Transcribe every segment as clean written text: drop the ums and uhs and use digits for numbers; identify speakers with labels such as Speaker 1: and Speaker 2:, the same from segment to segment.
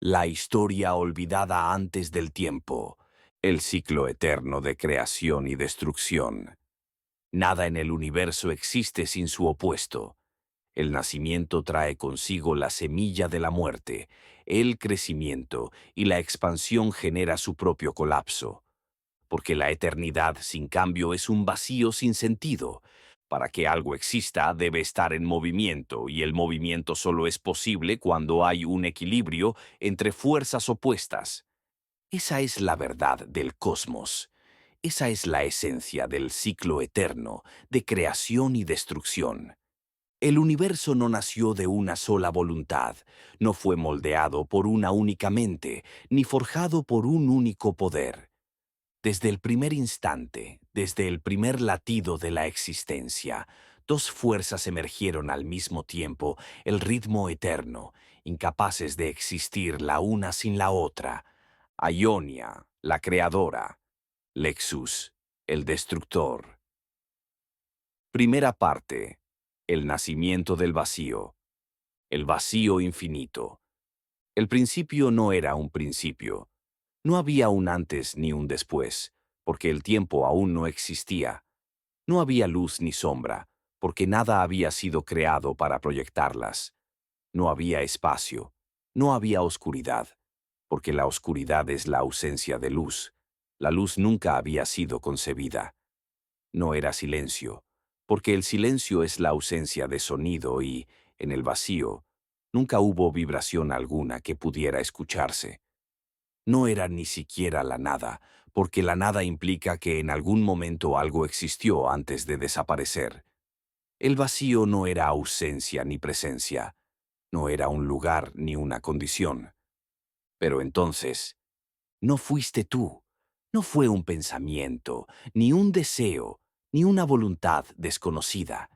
Speaker 1: La historia olvidada antes del tiempo, el ciclo eterno de creación y destrucción. Nada en el universo existe sin su opuesto. El nacimiento trae consigo la semilla de la muerte, el crecimiento y la expansión genera su propio colapso. Porque la eternidad sin cambio es un vacío sin sentido. Para que algo exista debe estar en movimiento, y el movimiento solo es posible cuando hay un equilibrio entre fuerzas opuestas. Esa es la verdad del cosmos. Esa es la esencia del ciclo eterno de creación y destrucción. El universo no nació de una sola voluntad, no fue moldeado por una única mente, ni forjado por un único poder. Desde el primer instante, desde el primer latido de la existencia, dos fuerzas emergieron al mismo tiempo, el ritmo eterno, incapaces de existir la una sin la otra. Ionia, la creadora; Lexus, el destructor. Primera parte. El nacimiento del vacío. El vacío infinito. El principio no era un principio. No había un antes ni un después, porque el tiempo aún no existía. No había luz ni sombra, porque nada había sido creado para proyectarlas. No había espacio. No había oscuridad, porque la oscuridad es la ausencia de luz. La luz nunca había sido concebida. No era silencio, porque el silencio es la ausencia de sonido y, en el vacío, nunca hubo vibración alguna que pudiera escucharse. No era ni siquiera la nada, porque la nada implica que en algún momento algo existió antes de desaparecer. El vacío no era ausencia ni presencia, no era un lugar ni una condición. Pero entonces, no fuiste tú, no fue un pensamiento, ni un deseo, ni una voluntad desconocida.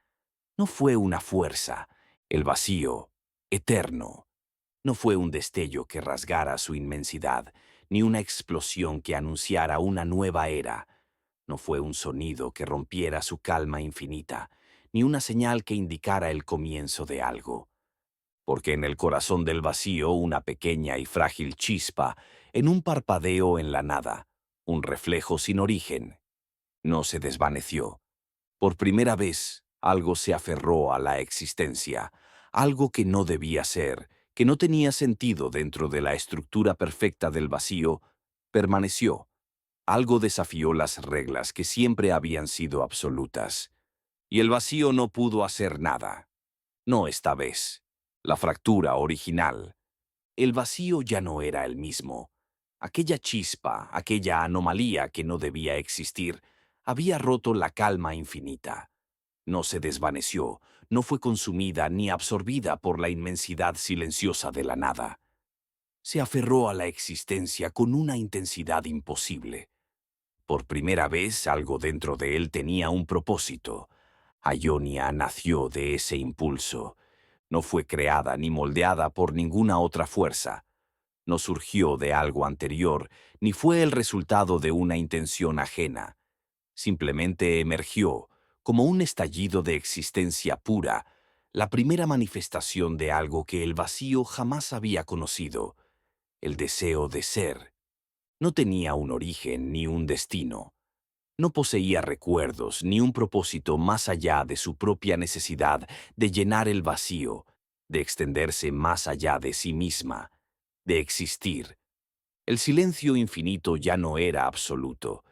Speaker 1: No fue una fuerza, el vacío, eterno. No fue un destello que rasgara su inmensidad, ni una explosión que anunciara una nueva era. No fue un sonido que rompiera su calma infinita, ni una señal que indicara el comienzo de algo. Porque en el corazón del vacío una pequeña y frágil chispa, en un parpadeo en la nada, un reflejo sin origen, no se desvaneció. Por primera vez, algo se aferró a la existencia, algo que no debía ser, que no tenía sentido dentro de la estructura perfecta del vacío, permaneció. Algo desafió las reglas que siempre habían sido absolutas. Y el vacío no pudo hacer nada. No esta vez. La fractura original. El vacío ya no era el mismo. Aquella chispa, aquella anomalía que no debía existir, había roto la calma infinita. No se desvaneció, no fue consumida ni absorbida por la inmensidad silenciosa de la nada. Se aferró a la existencia con una intensidad imposible. Por primera vez algo dentro de él tenía un propósito. Ionia nació de ese impulso. No fue creada ni moldeada por ninguna otra fuerza. No surgió de algo anterior, ni fue el resultado de una intención ajena. Simplemente emergió, como un estallido de existencia pura, la primera manifestación de algo que el vacío jamás había conocido, el deseo de ser. No tenía un origen ni un destino. No poseía recuerdos ni un propósito más allá de su propia necesidad de llenar el vacío, de extenderse más allá de sí misma, de existir. El silencio infinito ya no era absoluto,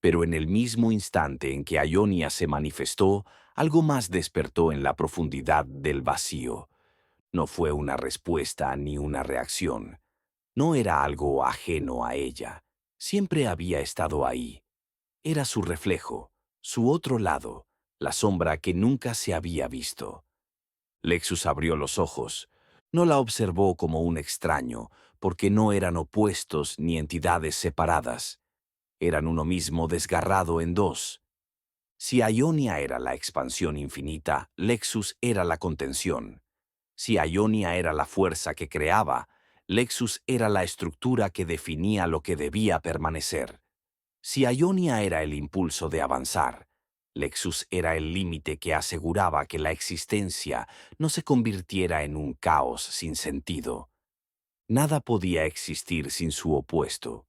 Speaker 1: pero en el mismo instante en que Ionia se manifestó, algo más despertó en la profundidad del vacío. No fue una respuesta ni una reacción. No era algo ajeno a ella. Siempre había estado ahí. Era su reflejo, su otro lado, la sombra que nunca se había visto. Lexus abrió los ojos. No la observó como un extraño, porque no eran opuestos ni entidades separadas. Eran uno mismo desgarrado en dos. Si Ionia era la expansión infinita, Lexus era la contención. Si Ionia era la fuerza que creaba, Lexus era la estructura que definía lo que debía permanecer. Si Ionia era el impulso de avanzar, Lexus era el límite que aseguraba que la existencia no se convirtiera en un caos sin sentido. Nada podía existir sin su opuesto.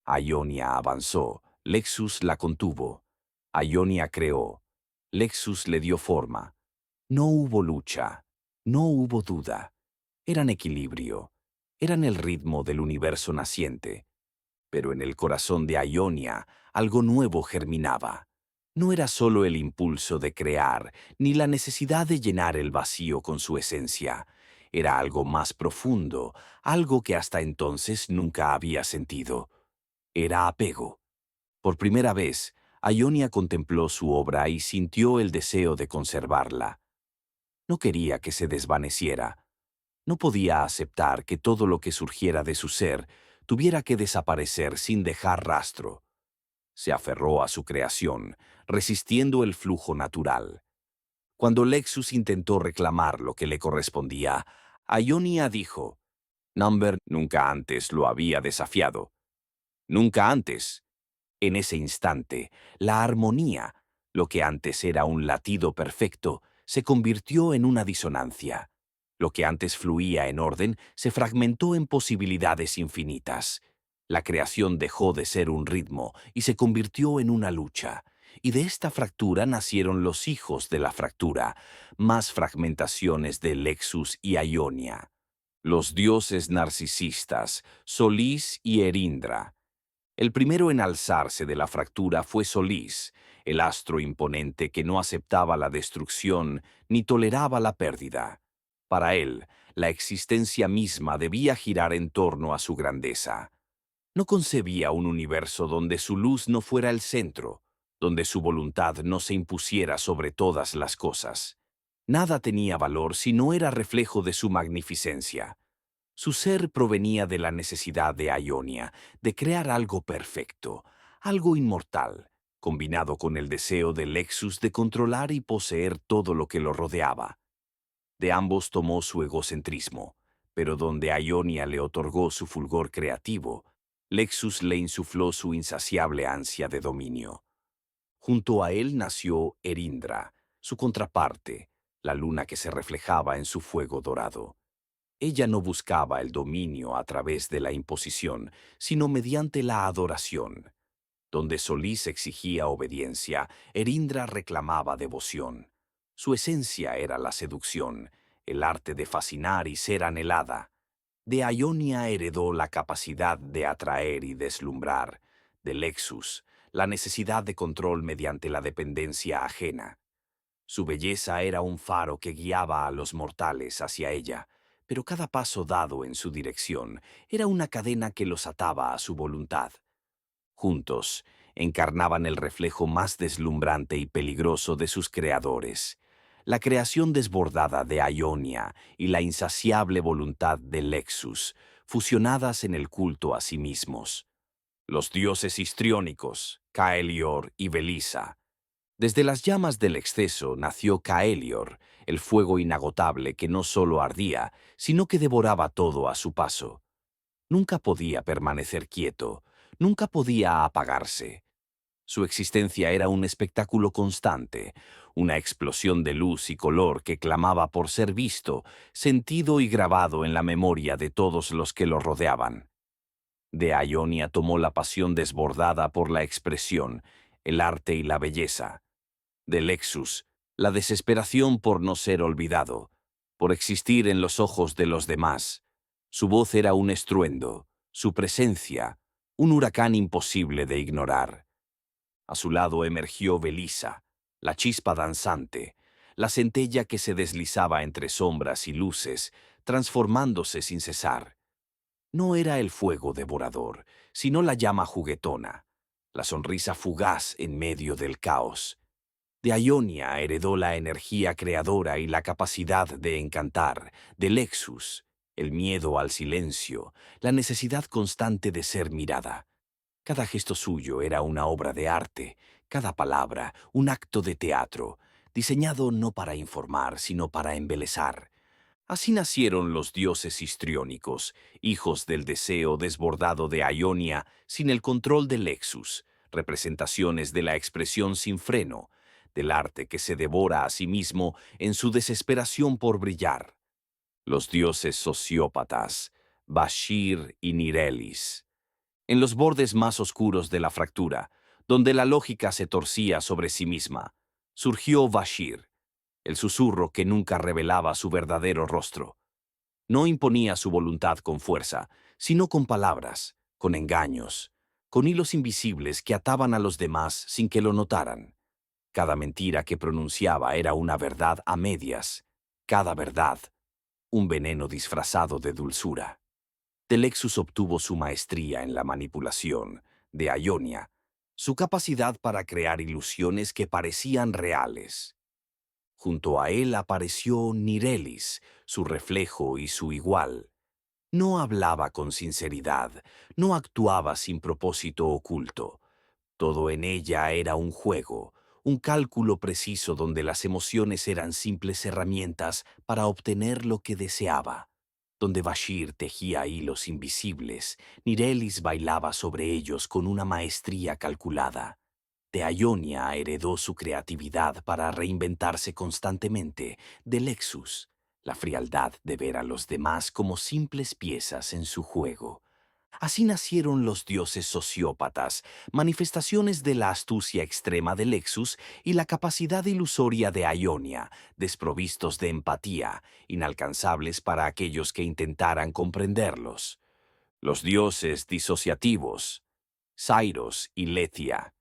Speaker 1: Ionia avanzó, Lexus la contuvo. Ionia creó, Lexus le dio forma. No hubo lucha, no hubo duda. Eran equilibrio, eran el ritmo del universo naciente. Pero en el corazón de Ionia algo nuevo germinaba. No era solo el impulso de crear, ni la necesidad de llenar el vacío con su esencia. Era algo más profundo, algo que hasta entonces nunca había sentido. Era apego. Por primera vez, Ionia contempló su obra y sintió el deseo de conservarla. No quería que se desvaneciera. No podía aceptar que todo lo que surgiera de su ser tuviera que desaparecer sin dejar rastro. Se aferró a su creación, resistiendo el flujo natural. Cuando Lexus intentó reclamar lo que le correspondía, Ionia dijo, Number nunca antes lo había desafiado. Nunca antes. En ese instante, la armonía, lo que antes era un latido perfecto, se convirtió en una disonancia. Lo que antes fluía en orden se fragmentó en posibilidades infinitas. La creación dejó de ser un ritmo y se convirtió en una lucha. Y de esta fractura nacieron los hijos de la fractura, más fragmentaciones de Lexus y Ionia. Los dioses narcisistas, Solís y Erindra. El primero en alzarse de la fractura fue Solís, el astro imponente que no aceptaba la destrucción ni toleraba la pérdida. Para él, la existencia misma debía girar en torno a su grandeza. No concebía un universo donde su luz no fuera el centro, donde su voluntad no se impusiera sobre todas las cosas. Nada tenía valor si no era reflejo de su magnificencia. Su ser provenía de la necesidad de Ionia de crear algo perfecto, algo inmortal, combinado con el deseo de Lexus de controlar y poseer todo lo que lo rodeaba. De ambos tomó su egocentrismo, pero donde Ionia le otorgó su fulgor creativo, Lexus le insufló su insaciable ansia de dominio. Junto a él nació Erindra, su contraparte, la luna que se reflejaba en su fuego dorado. Ella no buscaba el dominio a través de la imposición, sino mediante la adoración. Donde Solís exigía obediencia, Erindra reclamaba devoción. Su esencia era la seducción, el arte de fascinar y ser anhelada. De Ionia heredó la capacidad de atraer y deslumbrar. De Lexus, la necesidad de control mediante la dependencia ajena. Su belleza era un faro que guiaba a los mortales hacia ella, pero cada paso dado en su dirección era una cadena que los ataba a su voluntad. Juntos, encarnaban el reflejo más deslumbrante y peligroso de sus creadores, la creación desbordada de Ionia y la insaciable voluntad de Lexus, fusionadas en el culto a sí mismos. Los dioses histriónicos, Caelior y Belisa. Desde las llamas del exceso nació Caelior, el fuego inagotable que no solo ardía, sino que devoraba todo a su paso. Nunca podía permanecer quieto, nunca podía apagarse. Su existencia era un espectáculo constante, una explosión de luz y color que clamaba por ser visto, sentido y grabado en la memoria de todos los que lo rodeaban. De Ionia tomó la pasión desbordada por la expresión, el arte y la belleza. De Lexus, la desesperación por no ser olvidado, por existir en los ojos de los demás. Su voz era un estruendo, su presencia, un huracán imposible de ignorar. A su lado emergió Belisa, la chispa danzante, la centella que se deslizaba entre sombras y luces, transformándose sin cesar. No era el fuego devorador, sino la llama juguetona, la sonrisa fugaz en medio del caos. De Ionia heredó la energía creadora y la capacidad de encantar, de Lexus, el miedo al silencio, la necesidad constante de ser mirada. Cada gesto suyo era una obra de arte, cada palabra un acto de teatro, diseñado no para informar, sino para embelesar. Así nacieron los dioses histriónicos, hijos del deseo desbordado de Ionia sin el control de Lexus, representaciones de la expresión sin freno, del arte que se devora a sí mismo en su desesperación por brillar. Los dioses sociópatas, Bashir y Nirelis. En los bordes más oscuros de la fractura, donde la lógica se torcía sobre sí misma, surgió Bashir, el susurro que nunca revelaba su verdadero rostro. No imponía su voluntad con fuerza, sino con palabras, con engaños, con hilos invisibles que ataban a los demás sin que lo notaran. Cada mentira que pronunciaba era una verdad a medias, cada verdad, un veneno disfrazado de dulzura. Telexus obtuvo su maestría en la manipulación, de Ionia, su capacidad para crear ilusiones que parecían reales. Junto a él apareció Nirelis, su reflejo y su igual. No hablaba con sinceridad, no actuaba sin propósito oculto. Todo en ella era un juego, un cálculo preciso donde las emociones eran simples herramientas para obtener lo que deseaba. Donde Bashir tejía hilos invisibles, Nirelis bailaba sobre ellos con una maestría calculada. De Ionia heredó su creatividad para reinventarse constantemente, de Lexus, la frialdad de ver a los demás como simples piezas en su juego. Así nacieron los dioses sociópatas, manifestaciones de la astucia extrema de Lexus y la capacidad ilusoria de Ionia, desprovistos de empatía, inalcanzables para aquellos que intentaran comprenderlos. Los dioses disociativos, Sairos y Letia.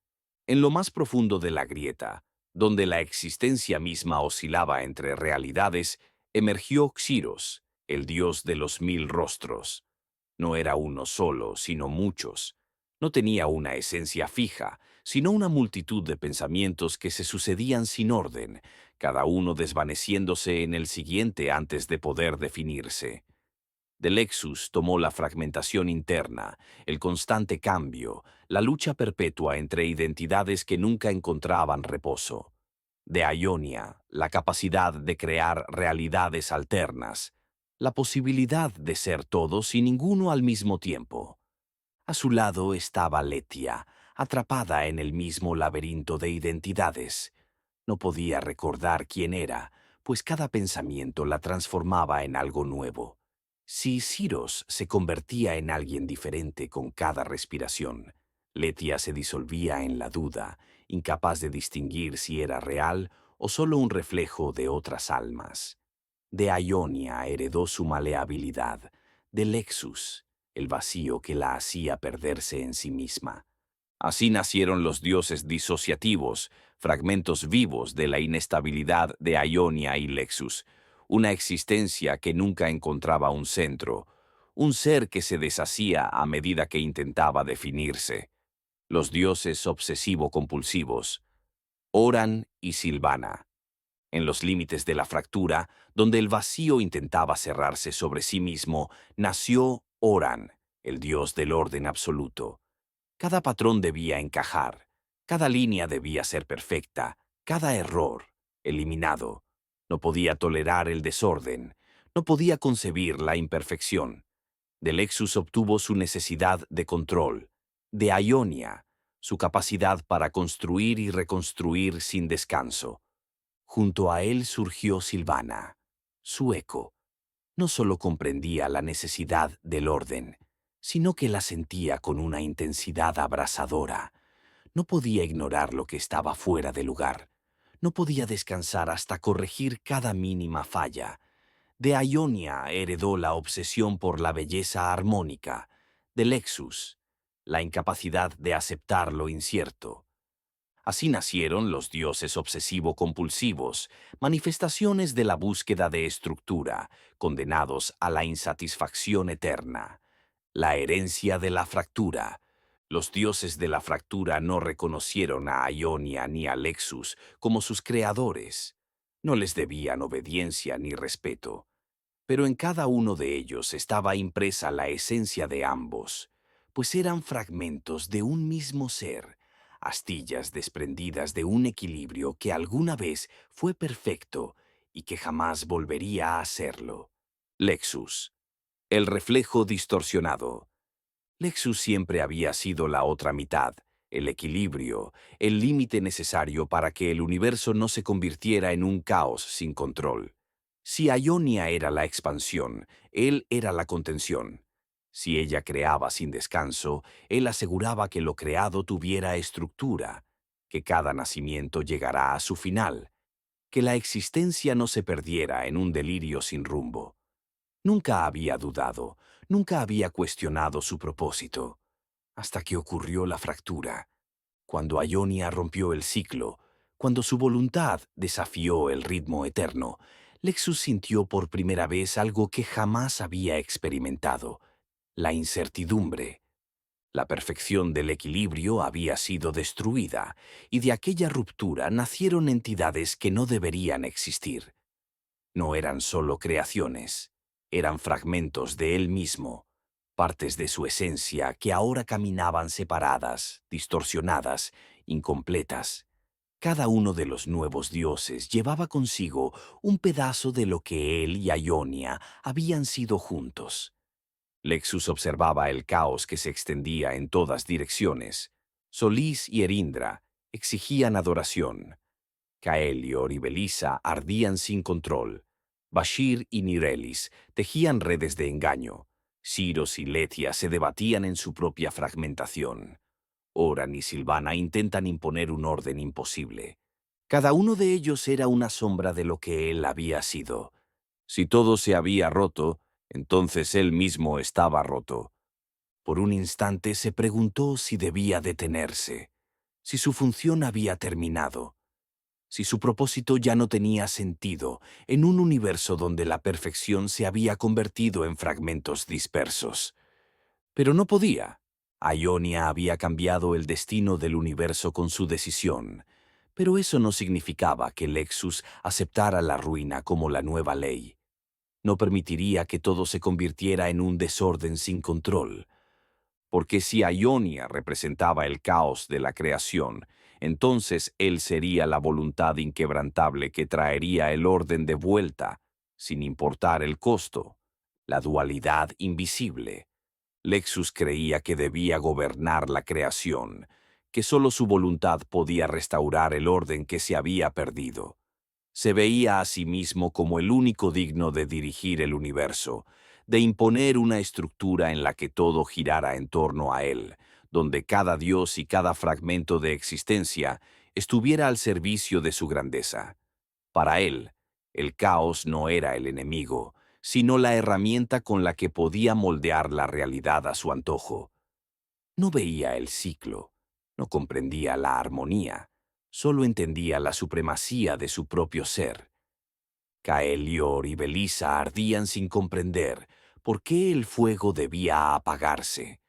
Speaker 1: En lo más profundo de la grieta, donde la existencia misma oscilaba entre realidades, emergió Xiros, el dios de los 1000 rostros. No era uno solo, sino muchos. No tenía una esencia fija, sino una multitud de pensamientos que se sucedían sin orden, cada uno desvaneciéndose en el siguiente antes de poder definirse. De Lexus tomó la fragmentación interna, el constante cambio, la lucha perpetua entre identidades que nunca encontraban reposo. De Ionia, la capacidad de crear realidades alternas, la posibilidad de ser todos y ninguno al mismo tiempo. A su lado estaba Letia, atrapada en el mismo laberinto de identidades. No podía recordar quién era, pues cada pensamiento la transformaba en algo nuevo. Si Siros se convertía en alguien diferente con cada respiración, Letia se disolvía en la duda, incapaz de distinguir si era real o solo un reflejo de otras almas. De Ionia heredó su maleabilidad, de Lexus, el vacío que la hacía perderse en sí misma. Así nacieron los dioses disociativos, fragmentos vivos de la inestabilidad de Ionia y Lexus, una existencia que nunca encontraba un centro, un ser que se deshacía a medida que intentaba definirse. Los dioses obsesivo-compulsivos, Oran y Silvana. En los límites de la fractura, donde el vacío intentaba cerrarse sobre sí mismo, nació Oran, el dios del orden absoluto. Cada patrón debía encajar, cada línea debía ser perfecta, cada error eliminado. No podía tolerar el desorden, no podía concebir la imperfección. De Lexus obtuvo su necesidad de control, de Ionia, su capacidad para construir y reconstruir sin descanso. Junto a él surgió Silvana, su eco. No solo comprendía la necesidad del orden, sino que la sentía con una intensidad abrasadora. No podía ignorar lo que estaba fuera de lugar. No podía descansar hasta corregir cada mínima falla. De Ionia heredó la obsesión por la belleza armónica. De Lexus, la incapacidad de aceptar lo incierto. Así nacieron los dioses obsesivo-compulsivos, manifestaciones de la búsqueda de estructura, condenados a la insatisfacción eterna. La herencia de la fractura. Los dioses de la fractura no reconocieron a Ionia ni a Lexus como sus creadores. No les debían obediencia ni respeto. Pero en cada uno de ellos estaba impresa la esencia de ambos, pues eran fragmentos de un mismo ser, astillas desprendidas de un equilibrio que alguna vez fue perfecto y que jamás volvería a serlo. Lexus, el reflejo distorsionado. Lexus siempre había sido la otra mitad, el equilibrio, el límite necesario para que el universo no se convirtiera en un caos sin control. Si Ionia era la expansión, él era la contención. Si ella creaba sin descanso, él aseguraba que lo creado tuviera estructura, que cada nacimiento llegará a su final, que la existencia no se perdiera en un delirio sin rumbo. Nunca había dudado, nunca había cuestionado su propósito, hasta que ocurrió la fractura, cuando Ionia rompió el ciclo, cuando su voluntad desafió el ritmo eterno. Lexus sintió por primera vez algo que jamás había experimentado: la incertidumbre. La perfección del equilibrio había sido destruida, y de aquella ruptura nacieron entidades que no deberían existir. No eran solo creaciones, eran fragmentos de él mismo, partes de su esencia que ahora caminaban separadas, distorsionadas, incompletas. Cada uno de los nuevos dioses llevaba consigo un pedazo de lo que él y Ionia habían sido juntos. Lexus observaba el caos que se extendía en todas direcciones. Solís y Erindra exigían adoración. Caelior y Belisa ardían sin control. Bashir y Nirelis tejían redes de engaño. Siros y Letia se debatían en su propia fragmentación. Oran y Silvana intentan imponer un orden imposible. Cada uno de ellos era una sombra de lo que él había sido. Si todo se había roto, entonces él mismo estaba roto. Por un instante se preguntó si debía detenerse, si su función había terminado, si su propósito ya no tenía sentido en un universo donde la perfección se había convertido en fragmentos dispersos. Pero no podía. Ionia había cambiado el destino del universo con su decisión, pero eso no significaba que Lexus aceptara la ruina como la nueva ley. No permitiría que todo se convirtiera en un desorden sin control. Porque si Ionia representaba el caos de la creación, entonces él sería la voluntad inquebrantable que traería el orden de vuelta, sin importar el costo, la dualidad invisible. Lexus creía que debía gobernar la creación, que solo su voluntad podía restaurar el orden que se había perdido. Se veía a sí mismo como el único digno de dirigir el universo, de imponer una estructura en la que todo girara en torno a él, donde cada dios y cada fragmento de existencia estuviera al servicio de su grandeza. Para él, el caos no era el enemigo, sino la herramienta con la que podía moldear la realidad a su antojo. No veía el ciclo, no comprendía la armonía, solo entendía la supremacía de su propio ser. Caelior y Belisa ardían sin comprender por qué el fuego debía apagarse.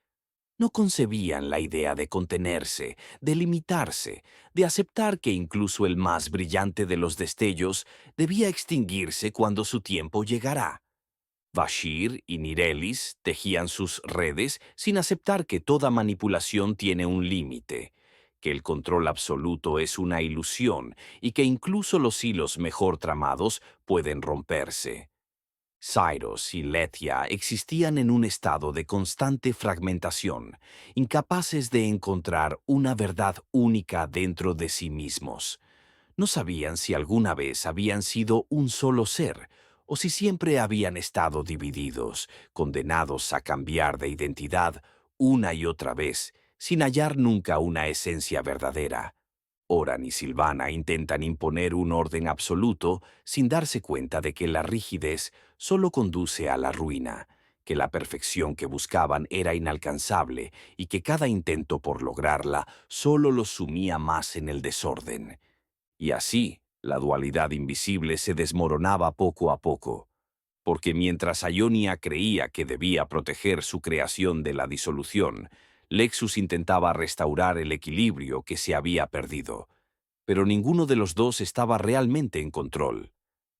Speaker 1: No concebían la idea de contenerse, de limitarse, de aceptar que incluso el más brillante de los destellos debía extinguirse cuando su tiempo llegara. Bashir y Nirelis tejían sus redes sin aceptar que toda manipulación tiene un límite, que el control absoluto es una ilusión y que incluso los hilos mejor tramados pueden romperse. Cyrus y Letia existían en un estado de constante fragmentación, incapaces de encontrar una verdad única dentro de sí mismos. No sabían si alguna vez habían sido un solo ser, o si siempre habían estado divididos, condenados a cambiar de identidad una y otra vez, sin hallar nunca una esencia verdadera. Oran y Silvana intentan imponer un orden absoluto sin darse cuenta de que la rigidez solo conduce a la ruina, que la perfección que buscaban era inalcanzable y que cada intento por lograrla solo los sumía más en el desorden. Y así, la dualidad invisible se desmoronaba poco a poco, porque mientras Ionia creía que debía proteger su creación de la disolución, Lexus intentaba restaurar el equilibrio que se había perdido. Pero ninguno de los dos estaba realmente en control.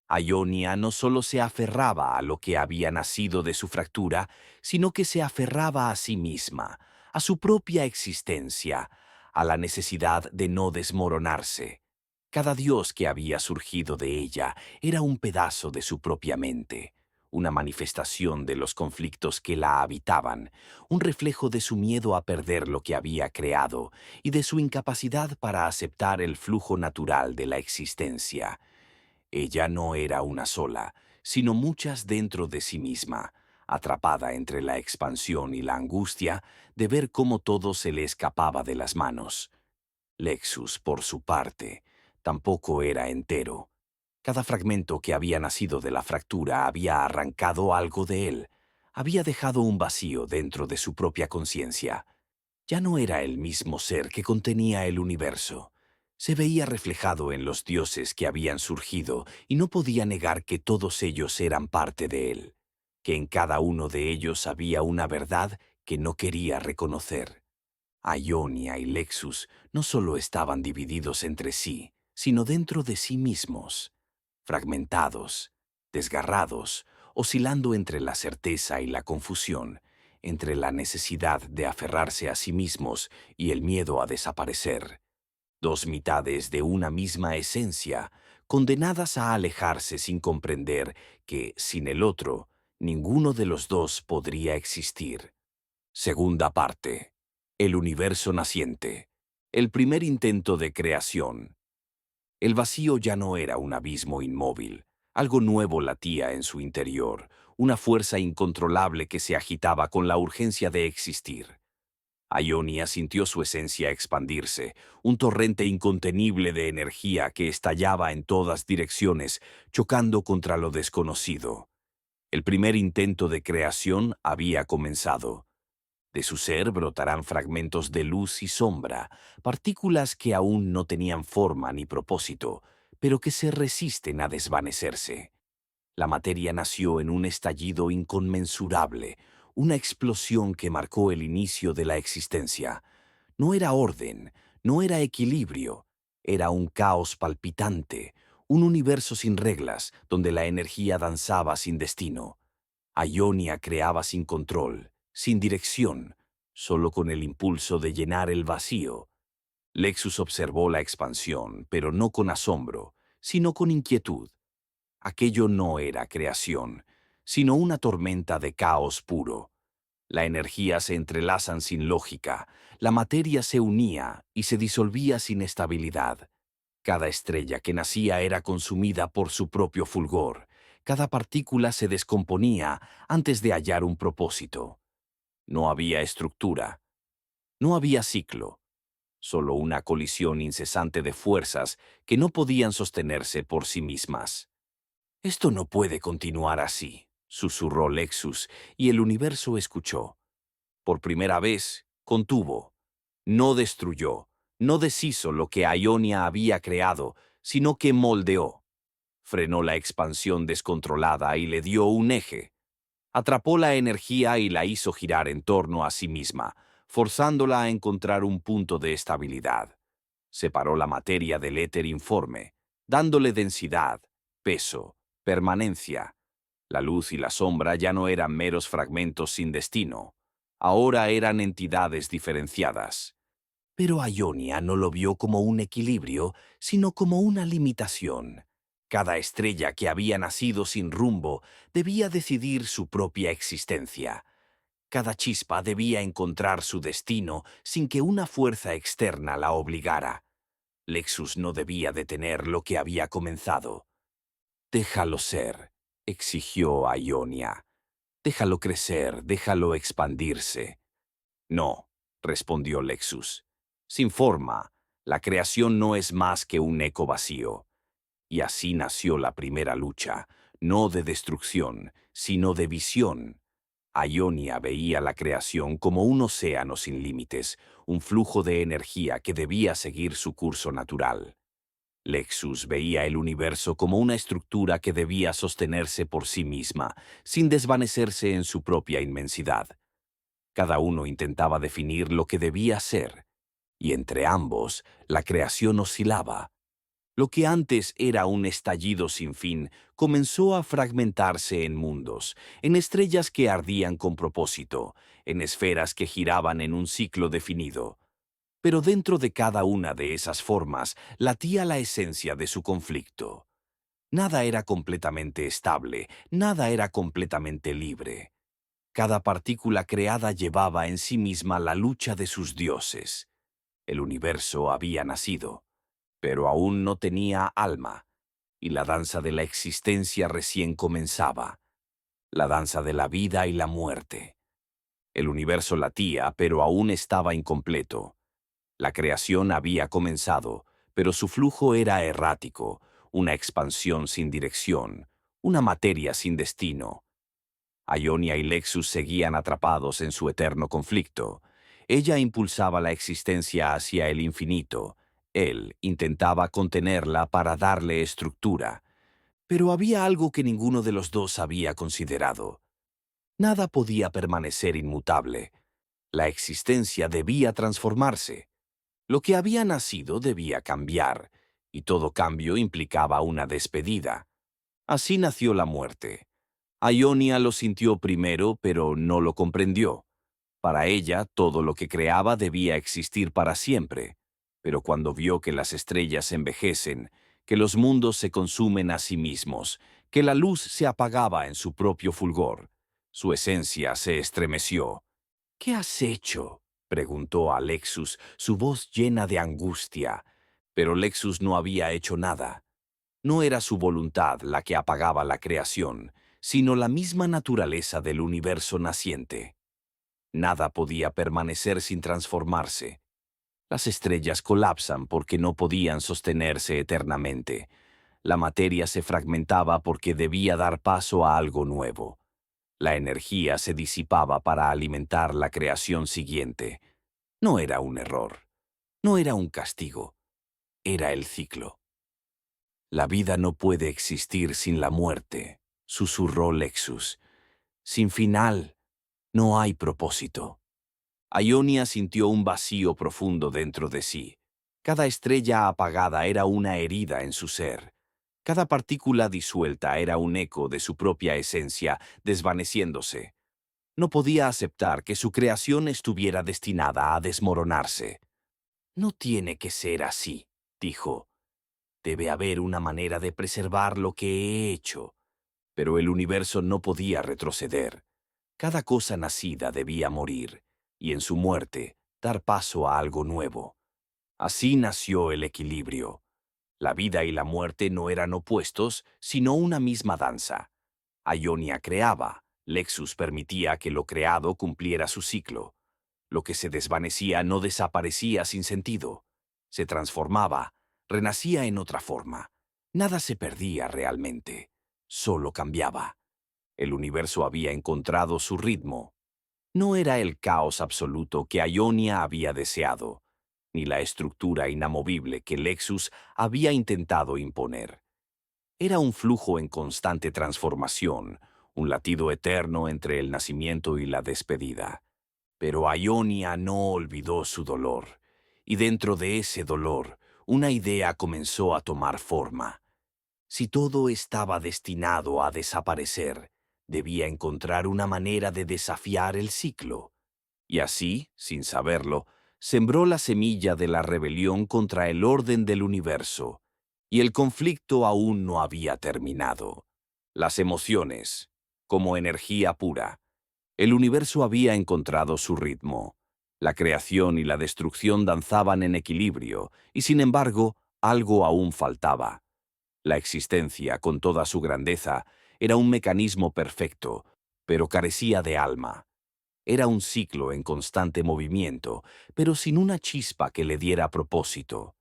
Speaker 1: Ionia no solo se aferraba a lo que había nacido de su fractura, sino que se aferraba a sí misma, a su propia existencia, a la necesidad de no desmoronarse. Cada dios que había surgido de ella era un pedazo de su propia mente, una manifestación de los conflictos que la habitaban, un reflejo de su miedo a perder lo que había creado y de su incapacidad para aceptar el flujo natural de la existencia. Ella no era una sola, sino muchas dentro de sí misma, atrapada entre la expansión y la angustia de ver cómo todo se le escapaba de las manos. Lexus, por su parte, tampoco era entero. Cada fragmento que había nacido de la fractura había arrancado algo de él, había dejado un vacío dentro de su propia conciencia. Ya no era el mismo ser que contenía el universo. Se veía reflejado en los dioses que habían surgido y no podía negar que todos ellos eran parte de él, que en cada uno de ellos había una verdad que no quería reconocer. Ionia y Lexus no solo estaban divididos entre sí, sino dentro de sí mismos, fragmentados, desgarrados, oscilando entre la certeza y la confusión, entre la necesidad de aferrarse a sí mismos y el miedo a desaparecer. Dos mitades de una misma esencia, condenadas a alejarse sin comprender que, sin el otro, ninguno de los dos podría existir. Segunda parte. El universo naciente. El primer intento de creación. El vacío ya no era un abismo inmóvil. Algo nuevo latía en su interior, una fuerza incontrolable que se agitaba con la urgencia de existir. Ionia sintió su esencia expandirse, un torrente incontenible de energía que estallaba en todas direcciones, chocando contra lo desconocido. El primer intento de creación había comenzado. De su ser brotarán fragmentos de luz y sombra, partículas que aún no tenían forma ni propósito, pero que se resisten a desvanecerse. La materia nació en un estallido inconmensurable, una explosión que marcó el inicio de la existencia. No era orden, no era equilibrio, era un caos palpitante, un universo sin reglas, donde la energía danzaba sin destino. Ionia creaba sin control, sin dirección, solo con el impulso de llenar el vacío. Lexus observó la expansión, pero no con asombro, sino con inquietud. Aquello no era creación, sino una tormenta de caos puro. La energía se entrelazan sin lógica, la materia se unía y se disolvía sin estabilidad. Cada estrella que nacía era consumida por su propio fulgor. Cada partícula se descomponía antes de hallar un propósito. No había estructura, no había ciclo, solo una colisión incesante de fuerzas que no podían sostenerse por sí mismas. Esto no puede continuar así, susurró Lexus, y el universo escuchó. Por primera vez, contuvo. No destruyó, no deshizo lo que Ionia había creado, sino que moldeó. Frenó la expansión descontrolada y le dio un eje. Atrapó la energía y la hizo girar en torno a sí misma, forzándola a encontrar un punto de estabilidad. Separó la materia del éter informe, dándole densidad, peso, permanencia. La luz y la sombra ya no eran meros fragmentos sin destino. Ahora eran entidades diferenciadas. Pero Ionia no lo vio como un equilibrio, sino como una limitación. Cada estrella que había nacido sin rumbo debía decidir su propia existencia. Cada chispa debía encontrar su destino sin que una fuerza externa la obligara. Lexus no debía detener lo que había comenzado. «Déjalo ser», exigió a Ionia. «Déjalo crecer, déjalo expandirse». «No», respondió Lexus. «Sin forma, la creación no es más que un eco vacío». Y así nació la primera lucha, no de destrucción, sino de visión. Ionia veía la creación como un océano sin límites, un flujo de energía que debía seguir su curso natural. Lexus veía el universo como una estructura que debía sostenerse por sí misma, sin desvanecerse en su propia inmensidad. Cada uno intentaba definir lo que debía ser, y entre ambos la creación oscilaba. Lo que antes era un estallido sin fin comenzó a fragmentarse en mundos, en estrellas que ardían con propósito, en esferas que giraban en un ciclo definido. Pero dentro de cada una de esas formas latía la esencia de su conflicto. Nada era completamente estable, nada era completamente libre. Cada partícula creada llevaba en sí misma la lucha de sus dioses. El universo había nacido, pero aún no tenía alma, y la danza de la existencia recién comenzaba. la danza de la vida y la muerte. El universo latía, pero aún estaba incompleto. La creación había comenzado, pero su flujo era errático, una expansión sin dirección, una materia sin destino. Ionia y Lexus seguían atrapados en su eterno conflicto. Ella impulsaba la existencia hacia el infinito. Él intentaba contenerla para darle estructura. Pero había algo que ninguno de los dos había considerado. Nada podía permanecer inmutable. La existencia debía transformarse. Lo que había nacido debía cambiar, y todo cambio implicaba una despedida. Así nació la muerte. Ionia lo sintió primero, pero no lo comprendió. Para ella, todo lo que creaba debía existir para siempre. Pero cuando vio que las estrellas envejecen, que los mundos se consumen a sí mismos, que la luz se apagaba en su propio fulgor, su esencia se estremeció. ¿Qué has hecho?, preguntó a Lexus, su voz llena de angustia. Pero Lexus no había hecho nada. No era su voluntad la que apagaba la creación, sino la misma naturaleza del universo naciente. Nada podía permanecer sin transformarse. Las estrellas colapsan porque no podían sostenerse eternamente. La materia se fragmentaba porque debía dar paso a algo nuevo. La energía se disipaba para alimentar la creación siguiente. No era un error, no era un castigo, era el ciclo. La vida no puede existir sin la muerte, susurró Lexus. Sin final, no hay propósito. Ionia sintió un vacío profundo dentro de sí. Cada estrella apagada era una herida en su ser. Cada partícula disuelta era un eco de su propia esencia, desvaneciéndose. No podía aceptar que su creación estuviera destinada a desmoronarse. No tiene que ser así, dijo. Debe haber una manera de preservar lo que he hecho. Pero el universo no podía retroceder. Cada cosa nacida debía morir, y en su muerte dar paso a algo nuevo. Así nació el equilibrio. La vida y la muerte no eran opuestos, sino una misma danza. Ionia creaba, Lexus permitía que lo creado cumpliera su ciclo. Lo que se desvanecía no desaparecía sin sentido. Se transformaba, renacía en otra forma. Nada se perdía realmente, solo cambiaba. El universo había encontrado su ritmo. No era el caos absoluto que Ionia había deseado, ni la estructura inamovible que Lexus había intentado imponer. Era un flujo en constante transformación, un latido eterno entre el nacimiento y la despedida. Pero Ionia no olvidó su dolor, y dentro de ese dolor, una idea comenzó a tomar forma. Si todo estaba destinado a desaparecer, debía encontrar una manera de desafiar el ciclo. Y así, sin saberlo, sembró la semilla de la rebelión contra el orden del universo. Y el conflicto aún no había terminado. Las emociones, como energía pura. El universo había encontrado su ritmo. La creación y la destrucción danzaban en equilibrio, y sin embargo, algo aún faltaba. La existencia, con toda su grandeza, era un mecanismo perfecto, pero carecía de alma. Era un ciclo en constante movimiento, pero sin una chispa que le diera propósito.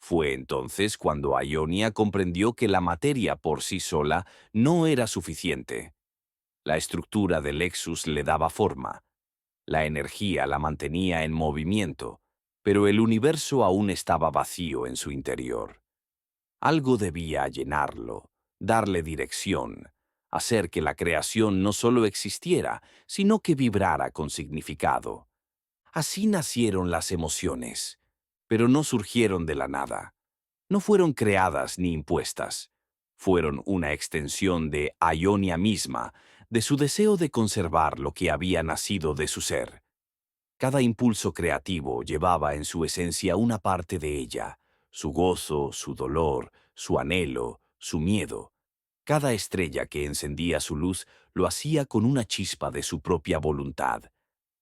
Speaker 1: Fue entonces cuando Ionia comprendió que la materia por sí sola no era suficiente. La estructura del Lexus le daba forma. La energía la mantenía en movimiento, pero el universo aún estaba vacío en su interior. Algo debía llenarlo, darle dirección, hacer que la creación no solo existiera, sino que vibrara con significado. Así nacieron las emociones, pero no surgieron de la nada. No fueron creadas ni impuestas. Fueron una extensión de Ionia misma, de su deseo de conservar lo que había nacido de su ser. Cada impulso creativo llevaba en su esencia una parte de ella, su gozo, su dolor, su anhelo, su miedo. Cada estrella que encendía su luz lo hacía con una chispa de su propia voluntad.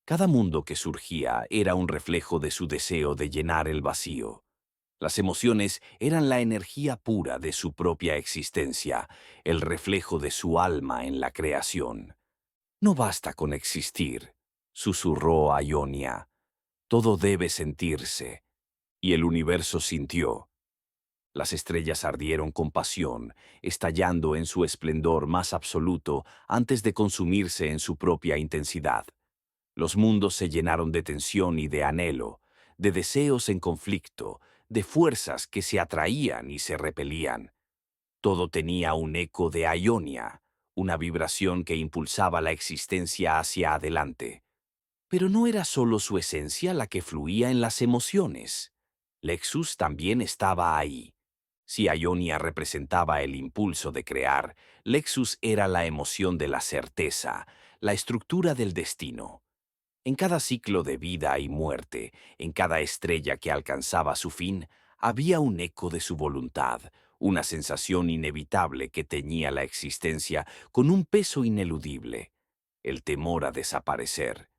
Speaker 1: Cada mundo que surgía era un reflejo de su deseo de llenar el vacío. Las emociones eran la energía pura de su propia existencia, el reflejo de su alma en la creación. No basta con existir, susurró Ionia. Todo debe sentirse. Y el universo sintió. Las estrellas ardieron con pasión, estallando en su esplendor más absoluto antes de consumirse en su propia intensidad. Los mundos se llenaron de tensión y de anhelo, de deseos en conflicto, de fuerzas que se atraían y se repelían. Todo tenía un eco de Ionia, una vibración que impulsaba la existencia hacia adelante. Pero no era solo su esencia la que fluía en las emociones. Lexus también estaba ahí. Si Ionia representaba el impulso de crear, Lexus era la emoción de la certeza, la estructura del destino. En cada ciclo de vida y muerte, en cada estrella que alcanzaba su fin, había un eco de su voluntad, una sensación inevitable que teñía la existencia con un peso ineludible, el temor a desaparecer.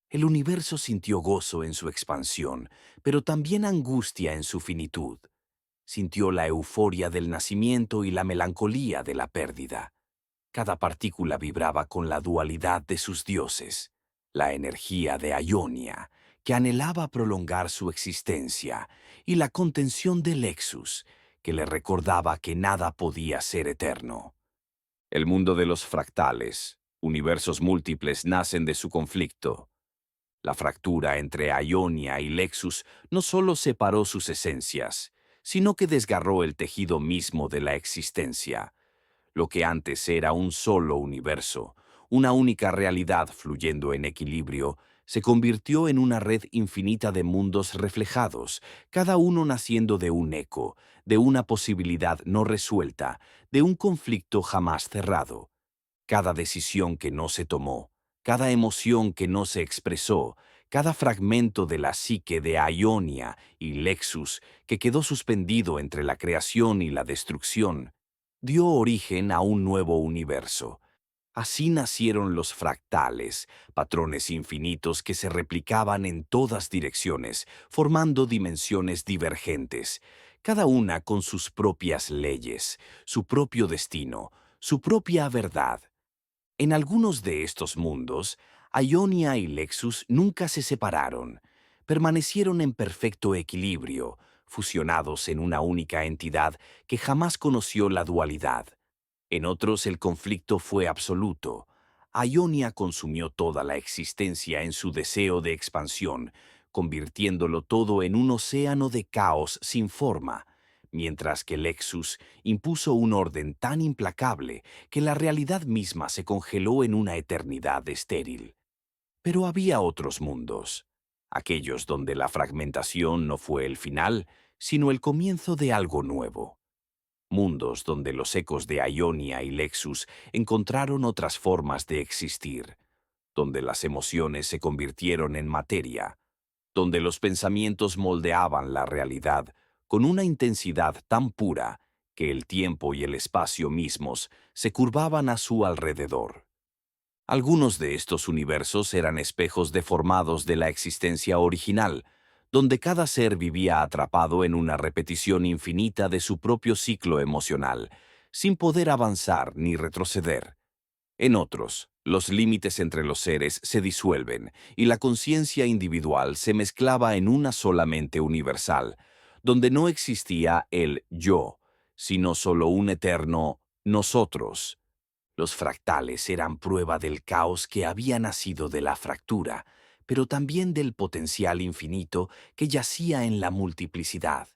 Speaker 1: El universo sintió gozo en su expansión, pero también angustia en su finitud. Sintió la euforia del nacimiento y la melancolía de la pérdida. Cada partícula vibraba con la dualidad de sus dioses, la energía de Ionia, que anhelaba prolongar su existencia, y la contención de Lexus, que le recordaba que nada podía ser eterno. El mundo de los fractales, universos múltiples, nacen de su conflicto. La fractura entre Ionia y Lexus no solo separó sus esencias, sino que desgarró el tejido mismo de la existencia. Lo que antes era un solo universo, una única realidad fluyendo en equilibrio, se convirtió en una red infinita de mundos reflejados, cada uno naciendo de un eco, de una posibilidad no resuelta, de un conflicto jamás cerrado. Cada decisión que no se tomó, cada emoción que no se expresó, cada fragmento de la psique de Ionia y Lexus que quedó suspendido entre la creación y la destrucción, dio origen a un nuevo universo. Así nacieron los fractales, patrones infinitos que se replicaban en todas direcciones, formando dimensiones divergentes, cada una con sus propias leyes, su propio destino, su propia verdad. En algunos de estos mundos, Ionia y Lexus nunca se separaron, permanecieron en perfecto equilibrio, fusionados en una única entidad que jamás conoció la dualidad. En otros el conflicto fue absoluto. Ionia consumió toda la existencia en su deseo de expansión, convirtiéndolo todo en un océano de caos sin forma, mientras que Lexus impuso un orden tan implacable que la realidad misma se congeló en una eternidad estéril. Pero había otros mundos, aquellos donde la fragmentación no fue el final, sino el comienzo de algo nuevo. Mundos donde los ecos de Ionia y Lexus encontraron otras formas de existir, donde las emociones se convirtieron en materia, donde los pensamientos moldeaban la realidad con una intensidad tan pura que el tiempo y el espacio mismos se curvaban a su alrededor. Algunos de estos universos eran espejos deformados de la existencia original, donde cada ser vivía atrapado en una repetición infinita de su propio ciclo emocional, sin poder avanzar ni retroceder. En otros, los límites entre los seres se disuelven y la conciencia individual se mezclaba en una sola mente universal, donde no existía el yo, sino solo un eterno nosotros. Los fractales eran prueba del caos que había nacido de la fractura, pero también del potencial infinito que yacía en la multiplicidad.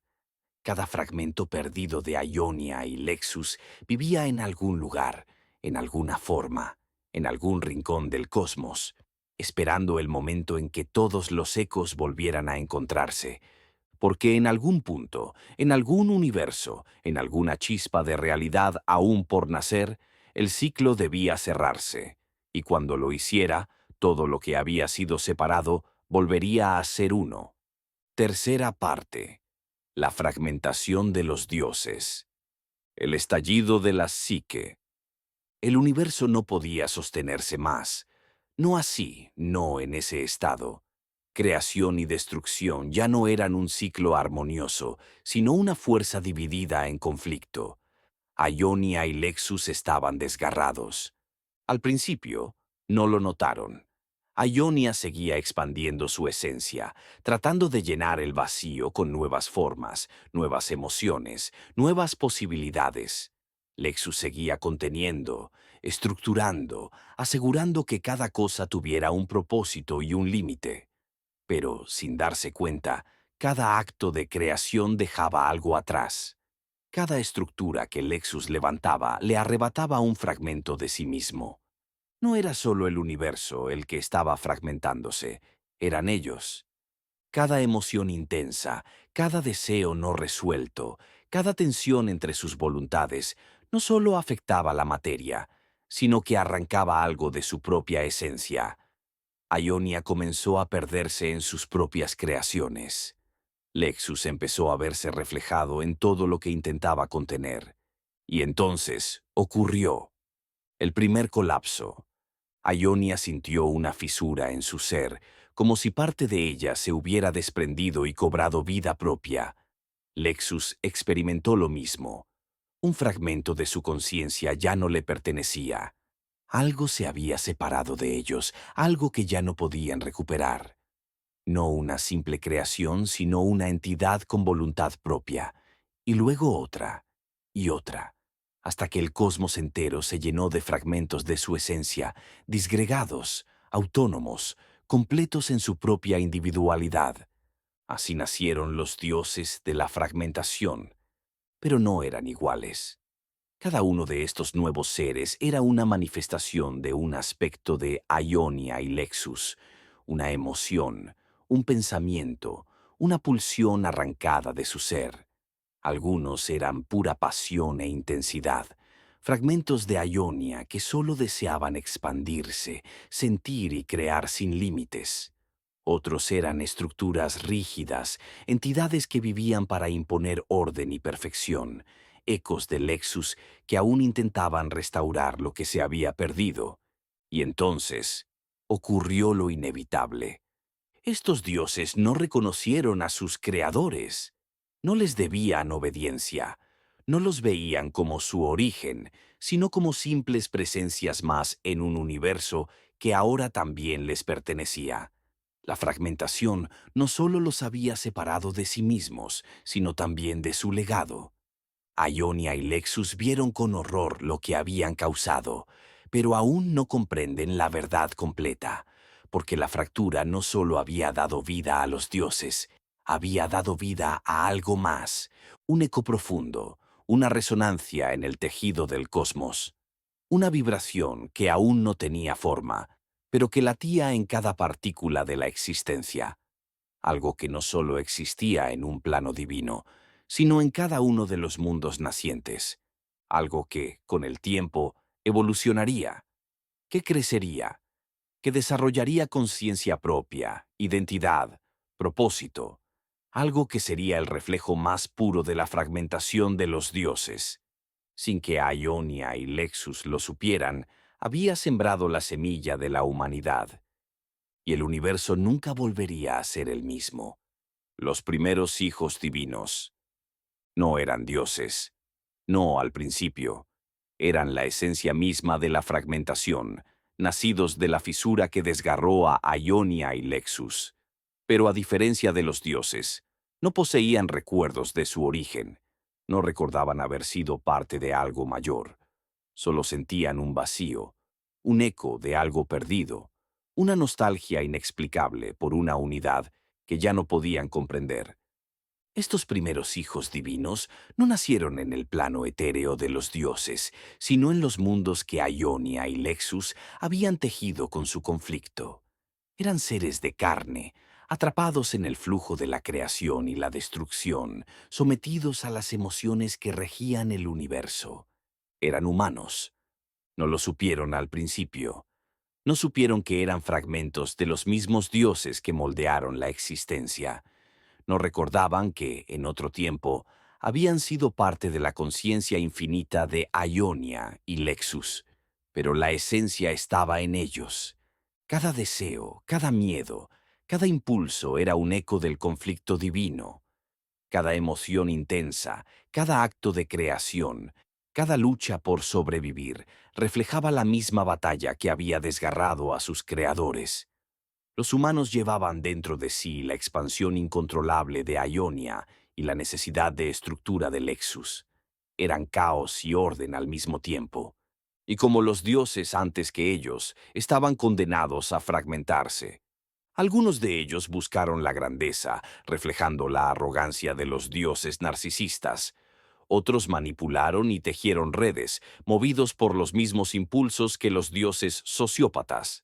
Speaker 1: Cada fragmento perdido de Ionia y Lexus vivía en algún lugar, en alguna forma, en algún rincón del cosmos, esperando el momento en que todos los ecos volvieran a encontrarse, porque en algún punto, en algún universo, en alguna chispa de realidad aún por nacer, el ciclo debía cerrarse, y cuando lo hiciera, todo lo que había sido separado volvería a ser uno. Tercera parte. La fragmentación de los dioses. El estallido de la psique. El universo no podía sostenerse más. No así, no en ese estado. Creación y destrucción ya no eran un ciclo armonioso, sino una fuerza dividida en conflicto. Ionia y Lexus estaban desgarrados. Al principio, no lo notaron. Ionia seguía expandiendo su esencia, tratando de llenar el vacío con nuevas formas, nuevas emociones, nuevas posibilidades. Lexus seguía conteniendo, estructurando, asegurando que cada cosa tuviera un propósito y un límite. Pero, sin darse cuenta, cada acto de creación dejaba algo atrás. Cada estructura que Lexus levantaba le arrebataba un fragmento de sí mismo. No era solo el universo el que estaba fragmentándose, eran ellos. Cada emoción intensa, cada deseo no resuelto, cada tensión entre sus voluntades, no solo afectaba la materia, sino que arrancaba algo de su propia esencia. Ionia comenzó a perderse en sus propias creaciones. Lexus empezó a verse reflejado en todo lo que intentaba contener. Y entonces ocurrió el primer colapso. Ionia sintió una fisura en su ser, como si parte de ella se hubiera desprendido y cobrado vida propia. Lexus experimentó lo mismo. Un fragmento de su conciencia ya no le pertenecía. Algo se había separado de ellos, algo que ya no podían recuperar. No una simple creación, sino una entidad con voluntad propia. Y luego otra, y otra, hasta que el cosmos entero se llenó de fragmentos de su esencia, disgregados, autónomos, completos en su propia individualidad. Así nacieron los dioses de la fragmentación, pero no eran iguales. Cada uno de estos nuevos seres era una manifestación de un aspecto de Ionia y Lexus, una emoción, un pensamiento, una pulsión arrancada de su ser. Algunos eran pura pasión e intensidad, fragmentos de Ionia que solo deseaban expandirse, sentir y crear sin límites. Otros eran estructuras rígidas, entidades que vivían para imponer orden y perfección, ecos de Lexus que aún intentaban restaurar lo que se había perdido. Y entonces ocurrió lo inevitable. Estos dioses no reconocieron a sus creadores, no les debían obediencia, no los veían como su origen, sino como simples presencias más en un universo que ahora también les pertenecía. La fragmentación no solo los había separado de sí mismos, sino también de su legado. Ionia y Lexus vieron con horror lo que habían causado, pero aún no comprenden la verdad completa, porque la fractura no solo había dado vida a los dioses, había dado vida a algo más, un eco profundo, una resonancia en el tejido del cosmos, una vibración que aún no tenía forma, pero que latía en cada partícula de la existencia, algo que no solo existía en un plano divino, sino en cada uno de los mundos nacientes, algo que, con el tiempo, evolucionaría, que crecería, que desarrollaría conciencia propia, identidad, propósito, algo que sería el reflejo más puro de la fragmentación de los dioses. Sin que Ionia y Lexus lo supieran, había sembrado la semilla de la humanidad, y el universo nunca volvería a ser el mismo. Los primeros hijos divinos no eran dioses, no al principio, eran la esencia misma de la fragmentación, nacidos de la fisura que desgarró a Ionia y Lexus. Pero a diferencia de los dioses, no poseían recuerdos de su origen, no recordaban haber sido parte de algo mayor, solo sentían un vacío, un eco de algo perdido, una nostalgia inexplicable por una unidad que ya no podían comprender. Estos primeros hijos divinos no nacieron en el plano etéreo de los dioses, sino en los mundos que Ionia y Lexus habían tejido con su conflicto. Eran seres de carne, atrapados en el flujo de la creación y la destrucción, sometidos a las emociones que regían el universo. Eran humanos. No lo supieron al principio. No supieron que eran fragmentos de los mismos dioses que moldearon la existencia. No recordaban que, en otro tiempo, habían sido parte de la conciencia infinita de Ionia y Lexus, pero la esencia estaba en ellos. Cada deseo, cada miedo, Cada impulso era un eco del conflicto divino. Cada emoción intensa, cada acto de creación, cada lucha por sobrevivir, reflejaba la misma batalla que había desgarrado a sus creadores. Los humanos llevaban dentro de sí la expansión incontrolable de Ionia y la necesidad de estructura de Lexus. Eran caos y orden al mismo tiempo. Y como los dioses antes que ellos, estaban condenados a fragmentarse. Algunos de ellos buscaron la grandeza, reflejando la arrogancia de los dioses narcisistas. Otros manipularon y tejieron redes, movidos por los mismos impulsos que los dioses sociópatas.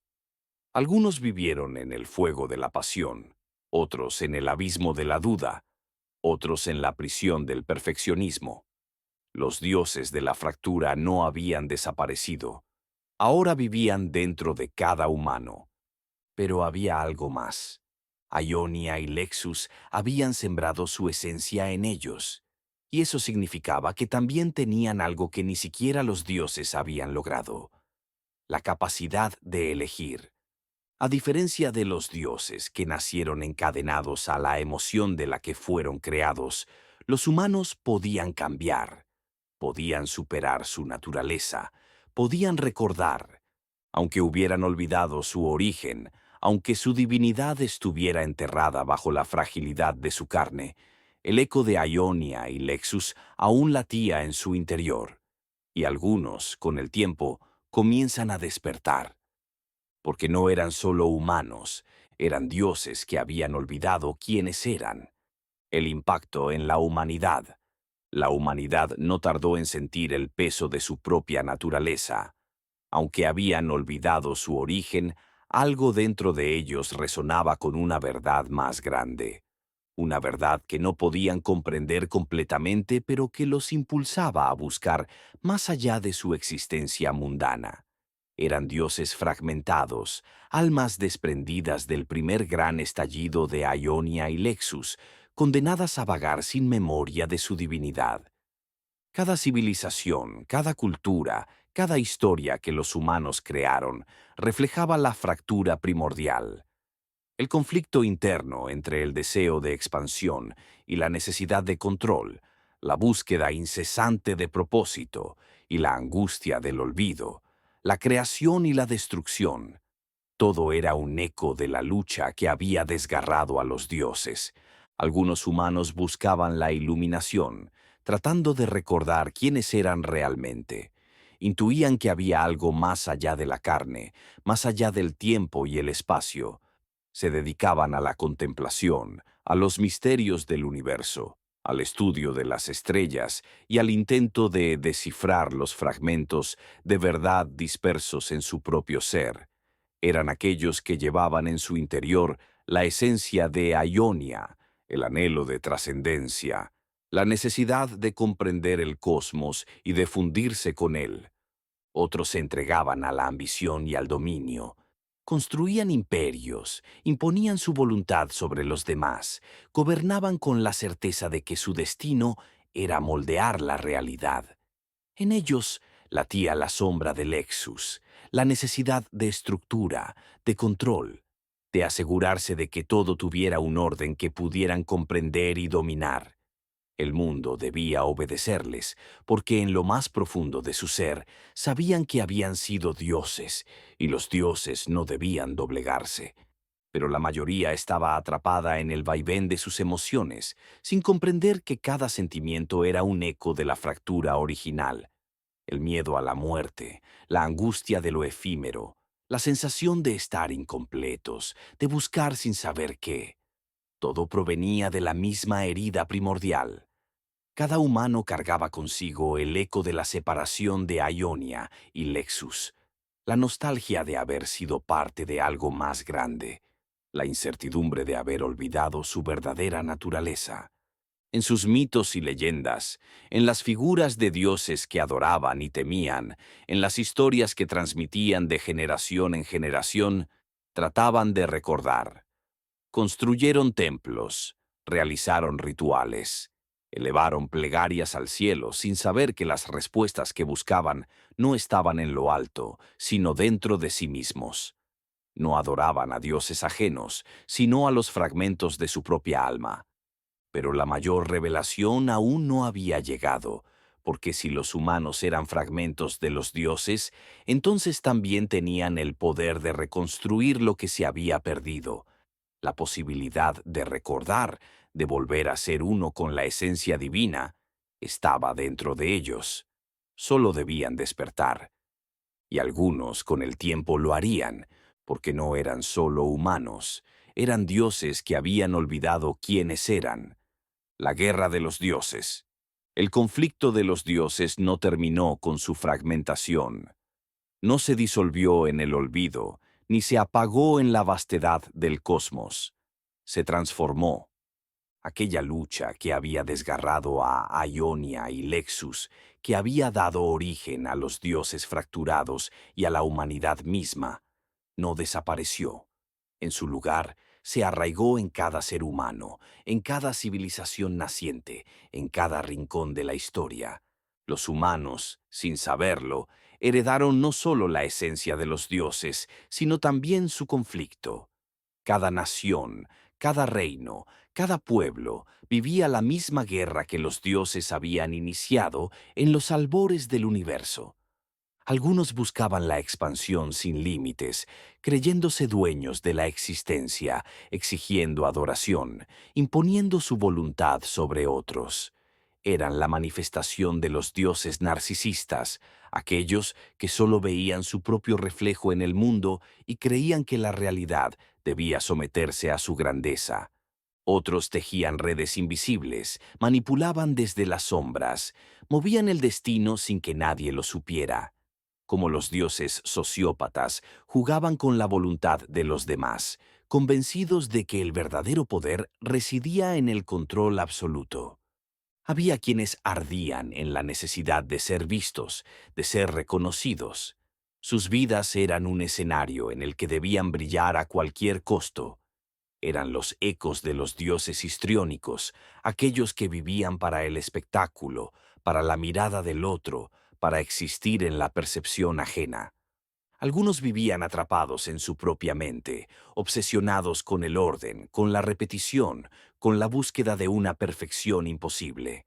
Speaker 1: Algunos vivieron en el fuego de la pasión, otros en el abismo de la duda, otros en la prisión del perfeccionismo. Los dioses de la fractura no habían desaparecido. Ahora vivían dentro de cada humano. Pero había algo más. Ionia y Lexus habían sembrado su esencia en ellos, y eso significaba que también tenían algo que ni siquiera los dioses habían logrado: la capacidad de elegir. A diferencia de los dioses que nacieron encadenados a la emoción de la que fueron creados, los humanos podían cambiar, podían superar su naturaleza, podían recordar, aunque hubieran olvidado su origen, aunque su divinidad estuviera enterrada bajo la fragilidad de su carne. El eco de Ionia y Lexus aún latía en su interior, y algunos, con el tiempo, comienzan a despertar, porque no eran solo humanos, eran dioses que habían olvidado quiénes eran. El impacto en la humanidad. La humanidad no tardó en sentir el peso de su propia naturaleza. Aunque habían olvidado su origen, algo dentro de ellos resonaba con una verdad más grande. Una verdad que no podían comprender completamente, pero que los impulsaba a buscar más allá de su existencia mundana. Eran dioses fragmentados, almas desprendidas del primer gran estallido de Ionia y Lexus, condenadas a vagar sin memoria de su divinidad. Cada civilización, cada cultura, cada historia que los humanos crearon reflejaba la fractura primordial. El conflicto interno entre el deseo de expansión y la necesidad de control, la búsqueda incesante de propósito y la angustia del olvido, la creación y la destrucción. Todo era un eco de la lucha que había desgarrado a los dioses. Algunos humanos buscaban la iluminación, tratando de recordar quiénes eran realmente. Intuían que había algo más allá de la carne, más allá del tiempo y el espacio. Se dedicaban a la contemplación, a los misterios del universo, al estudio de las estrellas y al intento de descifrar los fragmentos de verdad dispersos en su propio ser. Eran aquellos que llevaban en su interior la esencia de Ionia, el anhelo de trascendencia, la necesidad de comprender el cosmos y de fundirse con él. Otros se entregaban a la ambición y al dominio. Construían imperios, imponían su voluntad sobre los demás, gobernaban con la certeza de que su destino era moldear la realidad. En ellos latía la sombra del Lexus, la necesidad de estructura, de control, de asegurarse de que todo tuviera un orden que pudieran comprender y dominar. El mundo debía obedecerles, porque en lo más profundo de su ser sabían que habían sido dioses, y los dioses no debían doblegarse. Pero la mayoría estaba atrapada en el vaivén de sus emociones, sin comprender que cada sentimiento era un eco de la fractura original. El miedo a la muerte, la angustia de lo efímero, la sensación de estar incompletos, de buscar sin saber qué. Todo provenía de la misma herida primordial. Cada humano cargaba consigo el eco de la separación de Ionia y Lexus, la nostalgia de haber sido parte de algo más grande, la incertidumbre de haber olvidado su verdadera naturaleza. En sus mitos y leyendas, en las figuras de dioses que adoraban y temían, en las historias que transmitían de generación en generación, trataban de recordar. Construyeron templos, realizaron rituales, elevaron plegarias al cielo sin saber que las respuestas que buscaban no estaban en lo alto, sino dentro de sí mismos. No adoraban a dioses ajenos, sino a los fragmentos de su propia alma. Pero la mayor revelación aún no había llegado, porque si los humanos eran fragmentos de los dioses, entonces también tenían el poder de reconstruir lo que se había perdido, la posibilidad de recordar, de volver a ser uno con la esencia divina, estaba dentro de ellos. Solo debían despertar. Y algunos con el tiempo lo harían, porque no eran solo humanos, eran dioses que habían olvidado quiénes eran. La guerra de los dioses. El conflicto de los dioses no terminó con su fragmentación. No se disolvió en el olvido, ni se apagó en la vastedad del cosmos. Se transformó. Aquella lucha que había desgarrado a Ionia y Lexus, que había dado origen a los dioses fracturados y a la humanidad misma, no desapareció. En su lugar, se arraigó en cada ser humano, en cada civilización naciente, en cada rincón de la historia. Los humanos, sin saberlo, heredaron no solo la esencia de los dioses, sino también su conflicto. Cada nación, cada reino, cada pueblo vivía la misma guerra que los dioses habían iniciado en los albores del universo. Algunos buscaban la expansión sin límites, creyéndose dueños de la existencia, exigiendo adoración, imponiendo su voluntad sobre otros. Eran la manifestación de los dioses narcisistas, aquellos que solo veían su propio reflejo en el mundo y creían que la realidad debía someterse a su grandeza. Otros tejían redes invisibles, manipulaban desde las sombras, movían el destino sin que nadie lo supiera. Como los dioses sociópatas, jugaban con la voluntad de los demás, convencidos de que el verdadero poder residía en el control absoluto. Había quienes ardían en la necesidad de ser vistos, de ser reconocidos. Sus vidas eran un escenario en el que debían brillar a cualquier costo. Eran los ecos de los dioses histriónicos, aquellos que vivían para el espectáculo, para la mirada del otro, para existir en la percepción ajena. Algunos vivían atrapados en su propia mente, obsesionados con el orden, con la repetición, con la búsqueda de una perfección imposible.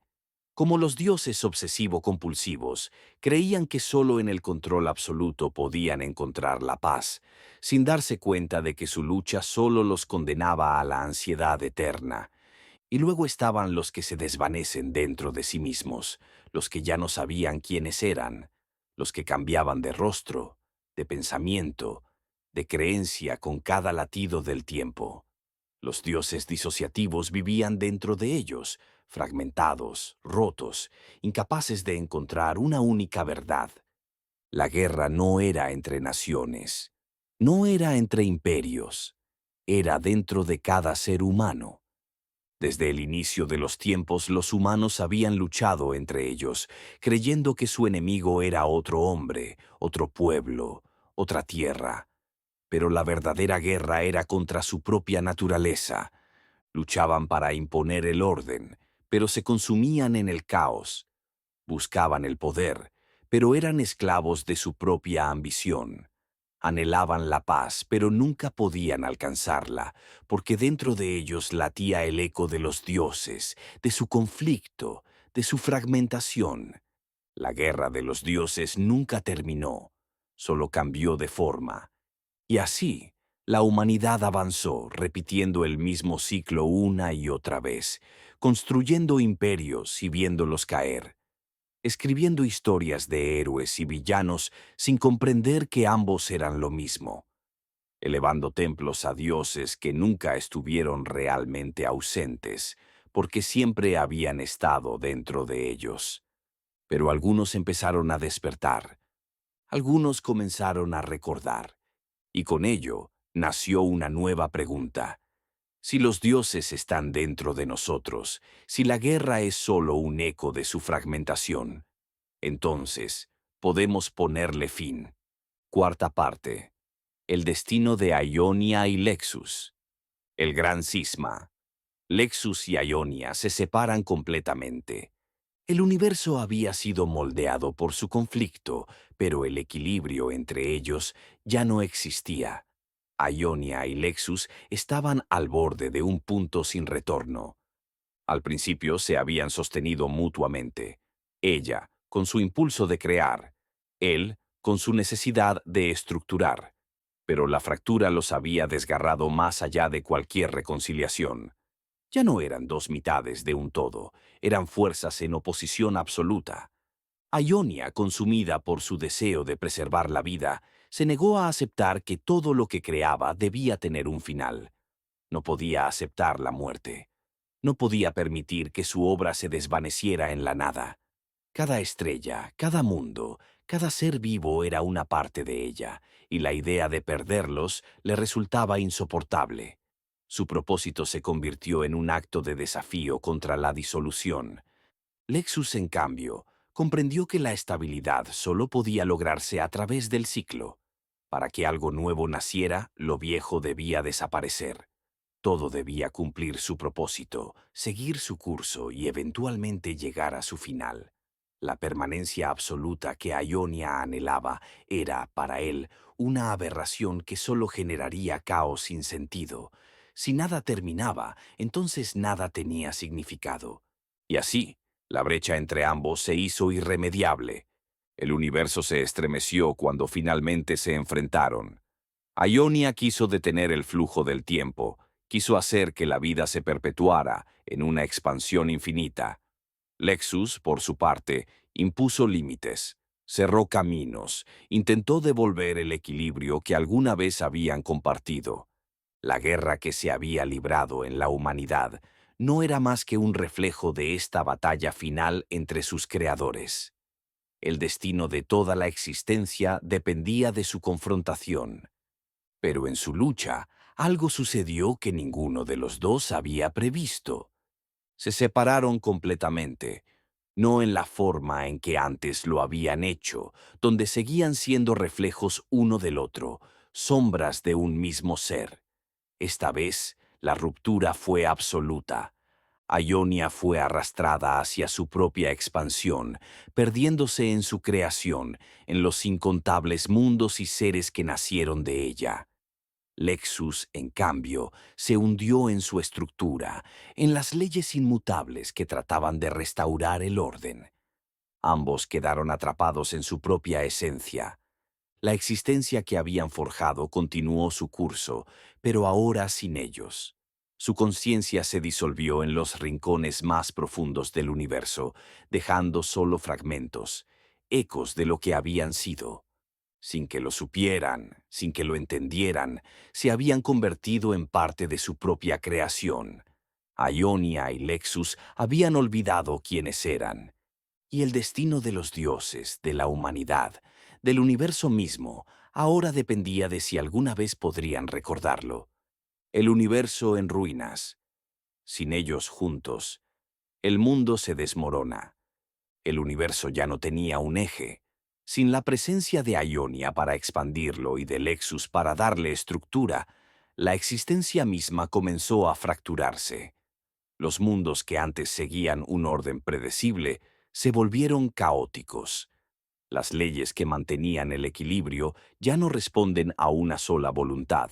Speaker 1: Como los dioses obsesivo-compulsivos, creían que solo en el control absoluto podían encontrar la paz, sin darse cuenta de que su lucha solo los condenaba a la ansiedad eterna. Y luego estaban los que se desvanecen dentro de sí mismos, los que ya no sabían quiénes eran, los que cambiaban de rostro, de pensamiento, de creencia con cada latido del tiempo. Los dioses disociativos vivían dentro de ellos, fragmentados, rotos, incapaces de encontrar una única verdad. La guerra no era entre naciones, no era entre imperios, era dentro de cada ser humano. Desde el inicio de los tiempos los humanos habían luchado entre ellos, creyendo que su enemigo era otro hombre, otro pueblo, otra tierra. Pero la verdadera guerra era contra su propia naturaleza. Luchaban para imponer el orden, pero se consumían en el caos. Buscaban el poder, pero eran esclavos de su propia ambición. Anhelaban la paz, pero nunca podían alcanzarla, porque dentro de ellos latía el eco de los dioses, de su conflicto, de su fragmentación. La guerra de los dioses nunca terminó, solo cambió de forma. Y así, la humanidad avanzó, repitiendo el mismo ciclo una y otra vez, construyendo imperios y viéndolos caer, escribiendo historias de héroes y villanos sin comprender que ambos eran lo mismo, elevando templos a dioses que nunca estuvieron realmente ausentes, porque siempre habían estado dentro de ellos. Pero algunos empezaron a despertar, algunos comenzaron a recordar, y con ello nació una nueva pregunta. Si los dioses están dentro de nosotros, si la guerra es solo un eco de su fragmentación, entonces podemos ponerle fin. Cuarta parte. El destino de Ionia y Lexus. El gran cisma. Lexus y Ionia se separan completamente. El universo había sido moldeado por su conflicto, pero el equilibrio entre ellos ya no existía. Ionia y Lexus estaban al borde de un punto sin retorno. Al principio se habían sostenido mutuamente. Ella, con su impulso de crear; él, con su necesidad de estructurar. Pero la fractura los había desgarrado más allá de cualquier reconciliación. Ya no eran dos mitades de un todo, eran fuerzas en oposición absoluta. Ionia, consumida por su deseo de preservar la vida, se negó a aceptar que todo lo que creaba debía tener un final. No podía aceptar la muerte. No podía permitir que su obra se desvaneciera en la nada. Cada estrella, cada mundo, cada ser vivo era una parte de ella, y la idea de perderlos le resultaba insoportable. Su propósito se convirtió en un acto de desafío contra la disolución. Lexus, en cambio, comprendió que la estabilidad solo podía lograrse a través del ciclo. Para que algo nuevo naciera, lo viejo debía desaparecer. Todo debía cumplir su propósito, seguir su curso y eventualmente llegar a su final. La permanencia absoluta que Ionia anhelaba era, para él, una aberración que solo generaría caos sin sentido. Si nada terminaba, entonces nada tenía significado. Y así, la brecha entre ambos se hizo irremediable. El universo se estremeció cuando finalmente se enfrentaron. Ionia quiso detener el flujo del tiempo, quiso hacer que la vida se perpetuara en una expansión infinita. Lexus, por su parte, impuso límites, cerró caminos, intentó devolver el equilibrio que alguna vez habían compartido. La guerra que se había librado en la humanidad no era más que un reflejo de esta batalla final entre sus creadores. El destino de toda la existencia dependía de su confrontación. Pero en su lucha, algo sucedió que ninguno de los dos había previsto. Se separaron completamente, no en la forma en que antes lo habían hecho, donde seguían siendo reflejos uno del otro, sombras de un mismo ser. Esta vez, la ruptura fue absoluta. Ionia fue arrastrada hacia su propia expansión, perdiéndose en su creación, en los incontables mundos y seres que nacieron de ella. Lexus, en cambio, se hundió en su estructura, en las leyes inmutables que trataban de restaurar el orden. Ambos quedaron atrapados en su propia esencia. La existencia que habían forjado continuó su curso, pero ahora sin ellos. Su conciencia se disolvió en los rincones más profundos del universo, dejando solo fragmentos, ecos de lo que habían sido. Sin que lo supieran, sin que lo entendieran, se habían convertido en parte de su propia creación. Ionia y Lexus habían olvidado quiénes eran. Y el destino de los dioses, de la humanidad, del universo mismo, ahora dependía de si alguna vez podrían recordarlo. El universo en ruinas. Sin ellos juntos, el mundo se desmorona. El universo ya no tenía un eje. Sin la presencia de Ionia para expandirlo y de Lexus para darle estructura, la existencia misma comenzó a fracturarse. Los mundos que antes seguían un orden predecible se volvieron caóticos. Las leyes que mantenían el equilibrio ya no responden a una sola voluntad.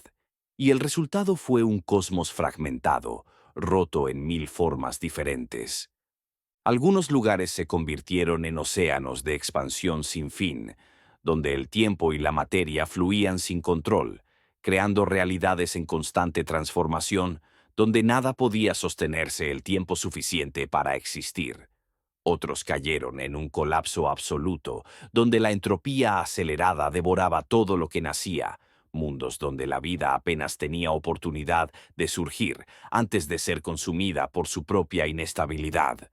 Speaker 1: Y el resultado fue un cosmos fragmentado, roto en mil formas diferentes. Algunos lugares se convirtieron en océanos de expansión sin fin, donde el tiempo y la materia fluían sin control, creando realidades en constante transformación, donde nada podía sostenerse el tiempo suficiente para existir. Otros cayeron en un colapso absoluto, donde la entropía acelerada devoraba todo lo que nacía, mundos donde la vida apenas tenía oportunidad de surgir antes de ser consumida por su propia inestabilidad.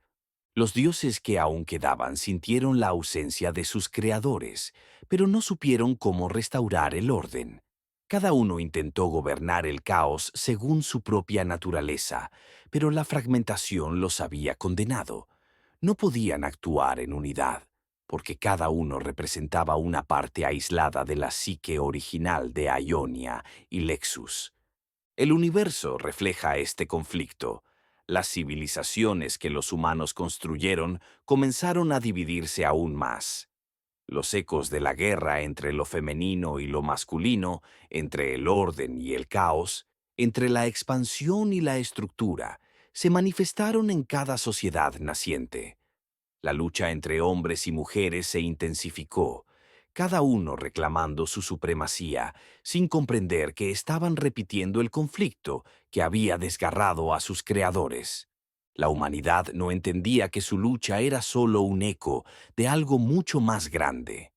Speaker 1: Los dioses que aún quedaban sintieron la ausencia de sus creadores, pero no supieron cómo restaurar el orden. Cada uno intentó gobernar el caos según su propia naturaleza, pero la fragmentación los había condenado. No podían actuar en unidad, porque cada uno representaba una parte aislada de la psique original de Ionia y Lexus. El universo refleja este conflicto. Las civilizaciones que los humanos construyeron comenzaron a dividirse aún más. Los ecos de la guerra entre lo femenino y lo masculino, entre el orden y el caos, entre la expansión y la estructura, se manifestaron en cada sociedad naciente. La lucha entre hombres y mujeres se intensificó, cada uno reclamando su supremacía, sin comprender que estaban repitiendo el conflicto que había desgarrado a sus creadores. La humanidad no entendía que su lucha era solo un eco de algo mucho más grande.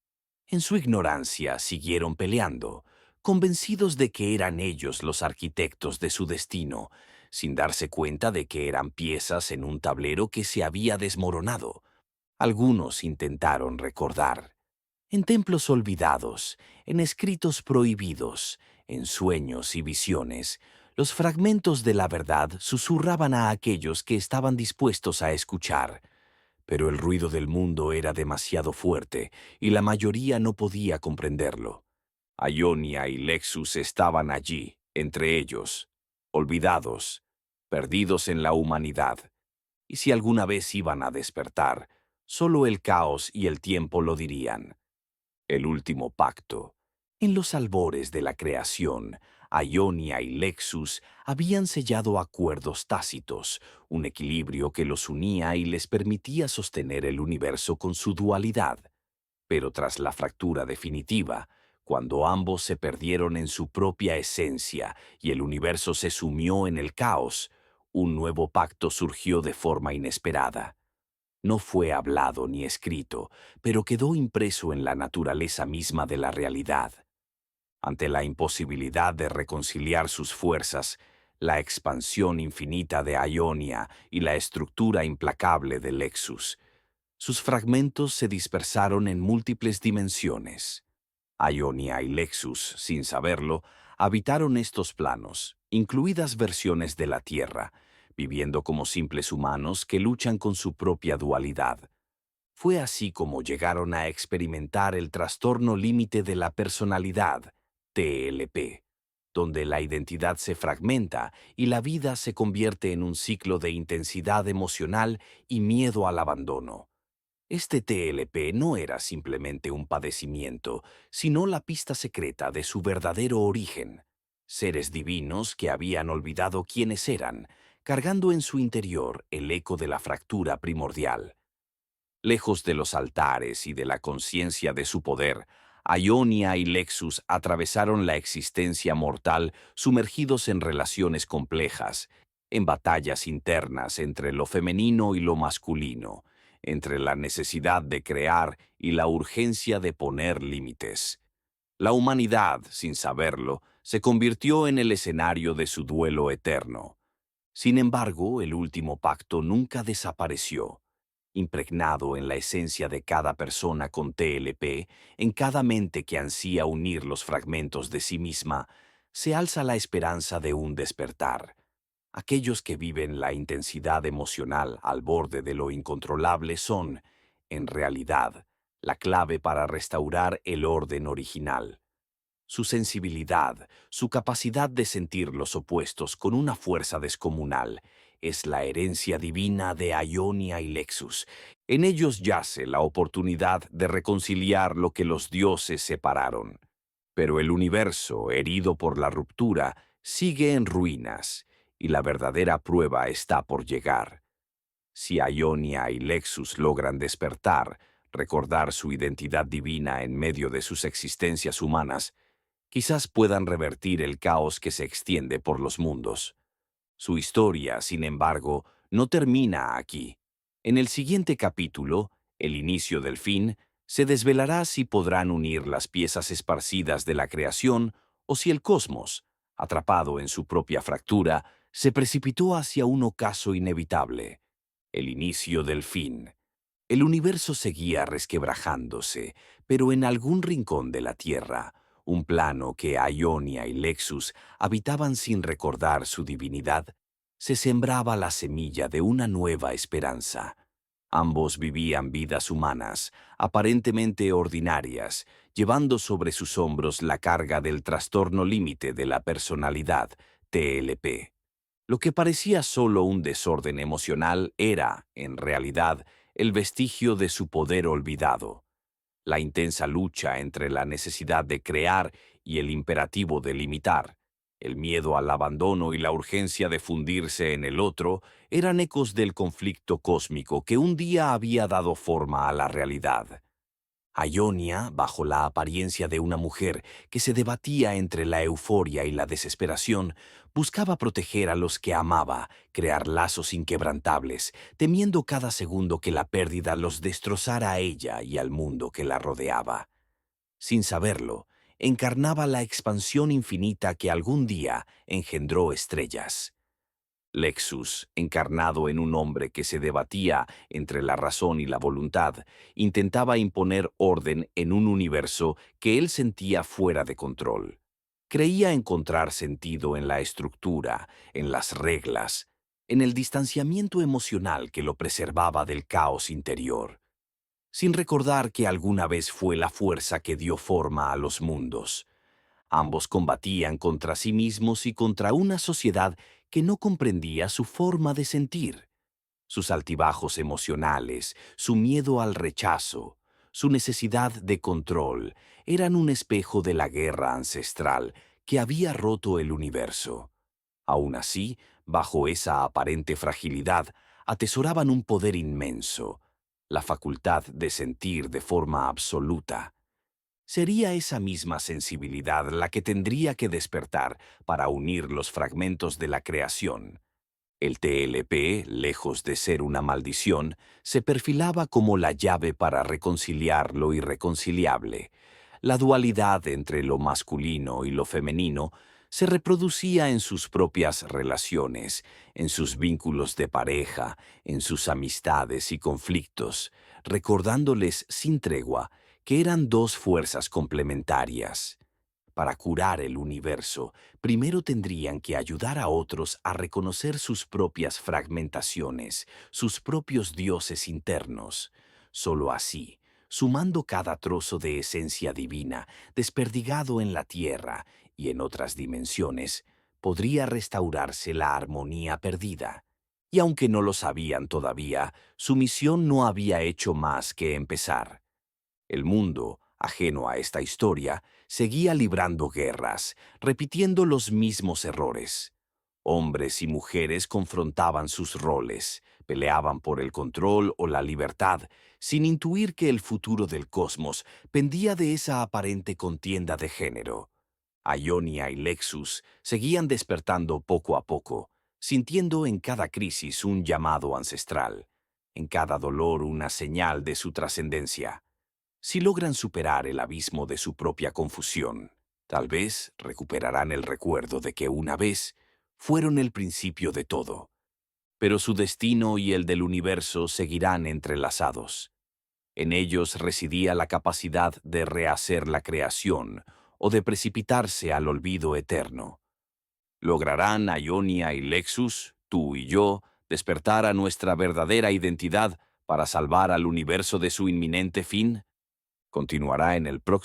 Speaker 1: En su ignorancia siguieron peleando, convencidos de que eran ellos los arquitectos de su destino, sin darse cuenta de que eran piezas en un tablero que se había desmoronado. Algunos intentaron recordar. En templos olvidados, en escritos prohibidos, en sueños y visiones, los fragmentos de la verdad susurraban a aquellos que estaban dispuestos a escuchar. Pero el ruido del mundo era demasiado fuerte y la mayoría no podía comprenderlo. Ionia y Lexus estaban allí, entre ellos, olvidados, perdidos en la humanidad. Y si alguna vez iban a despertar, solo el caos y el tiempo lo dirían. El último pacto. En los albores de la creación, Ionia y Lexus habían sellado acuerdos tácitos, un equilibrio que los unía y les permitía sostener el universo con su dualidad. Pero tras la fractura definitiva, cuando ambos se perdieron en su propia esencia y el universo se sumió en el caos, un nuevo pacto surgió de forma inesperada. No fue hablado ni escrito, pero quedó impreso en la naturaleza misma de la realidad. Ante la imposibilidad de reconciliar sus fuerzas, la expansión infinita de Ionia y la estructura implacable de Lexus, sus fragmentos se dispersaron en múltiples dimensiones. Ionia y Lexus, sin saberlo, habitaron estos planos, incluidas versiones de la Tierra, viviendo como simples humanos que luchan con su propia dualidad. Fue así como llegaron a experimentar el trastorno límite de la personalidad, TLP, donde la identidad se fragmenta y la vida se convierte en un ciclo de intensidad emocional y miedo al abandono. Este TLP no era simplemente un padecimiento, sino la pista secreta de su verdadero origen. Seres divinos que habían olvidado quiénes eran, cargando en su interior el eco de la fractura primordial. Lejos de los altares y de la conciencia de su poder, Ionia y Lexus atravesaron la existencia mortal sumergidos en relaciones complejas, en batallas internas entre lo femenino y lo masculino, entre la necesidad de crear y la urgencia de poner límites. La humanidad, sin saberlo, se convirtió en el escenario de su duelo eterno. Sin embargo, el último pacto nunca desapareció. Impregnado en la esencia de cada persona con TLP, en cada mente que ansía unir los fragmentos de sí misma, se alza la esperanza de un despertar. Aquellos que viven la intensidad emocional al borde de lo incontrolable son, en realidad, la clave para restaurar el orden original. Su sensibilidad, su capacidad de sentir los opuestos con una fuerza descomunal, es la herencia divina de Ionia y Lexus. En ellos yace la oportunidad de reconciliar lo que los dioses separaron. Pero el universo, herido por la ruptura, sigue en ruinas, y la verdadera prueba está por llegar. Si Ionia y Lexus logran despertar, recordar su identidad divina en medio de sus existencias humanas, quizás puedan revertir el caos que se extiende por los mundos. Su historia, sin embargo, no termina aquí. En el siguiente capítulo, el inicio del fin, se desvelará si podrán unir las piezas esparcidas de la creación o si el cosmos, atrapado en su propia fractura, se precipitó hacia un ocaso inevitable. El inicio del fin. El universo seguía resquebrajándose, pero en algún rincón de la Tierra, un plano que Ionia y Lexus habitaban sin recordar su divinidad, se sembraba la semilla de una nueva esperanza. Ambos vivían vidas humanas, aparentemente ordinarias, llevando sobre sus hombros la carga del trastorno límite de la personalidad, TLP. Lo que parecía solo un desorden emocional era, en realidad, el vestigio de su poder olvidado. la intensa lucha entre la necesidad de crear y el imperativo de limitar, el miedo al abandono y la urgencia de fundirse en el otro, eran ecos del conflicto cósmico que un día había dado forma a la realidad. Ionia, bajo la apariencia de una mujer que se debatía entre la euforia y la desesperación, buscaba proteger a los que amaba, crear lazos inquebrantables, temiendo cada segundo que la pérdida los destrozara a ella y al mundo que la rodeaba. Sin saberlo, encarnaba la expansión infinita que algún día engendró estrellas. Lexus, encarnado en un hombre que se debatía entre la razón y la voluntad, intentaba imponer orden en un universo que él sentía fuera de control. Creía encontrar sentido en la estructura, en las reglas, en el distanciamiento emocional que lo preservaba del caos interior, sin recordar que alguna vez fue la fuerza que dio forma a los mundos. Ambos combatían contra sí mismos y contra una sociedad que no comprendía su forma de sentir, sus altibajos emocionales, su miedo al rechazo, su necesidad de control, eran un espejo de la guerra ancestral que había roto el universo. Aún así, bajo esa aparente fragilidad, atesoraban un poder inmenso, la facultad de sentir de forma absoluta. Sería esa misma sensibilidad la que tendría que despertar para unir los fragmentos de la creación. El TLP, lejos de ser una maldición, se perfilaba como la llave para reconciliar lo irreconciliable. La dualidad entre lo masculino y lo femenino se reproducía en sus propias relaciones, en sus vínculos de pareja, en sus amistades y conflictos, recordándoles sin tregua que eran dos fuerzas complementarias. Para curar el universo, primero tendrían que ayudar a otros a reconocer sus propias fragmentaciones, sus propios dioses internos. Solo así, sumando cada trozo de esencia divina, desperdigado en la tierra y en otras dimensiones, podría restaurarse la armonía perdida. Y aunque no lo sabían todavía, su misión no había hecho más que empezar. El mundo, ajeno a esta historia, seguía librando guerras, repitiendo los mismos errores. Hombres y mujeres confrontaban sus roles, peleaban por el control o la libertad, sin intuir que el futuro del cosmos pendía de esa aparente contienda de género. Ionia y Lexus seguían despertando poco a poco, sintiendo en cada crisis un llamado ancestral, en cada dolor una señal de su trascendencia. Si logran superar el abismo de su propia confusión, tal vez recuperarán el recuerdo de que una vez fueron el principio de todo, pero su destino y el del universo seguirán entrelazados. En ellos residía la capacidad de rehacer la creación o de precipitarse al olvido eterno. ¿Lograrán Ionia y Lexus, tú y yo, despertar a nuestra verdadera identidad para salvar al universo de su inminente fin? Continuará en el próximo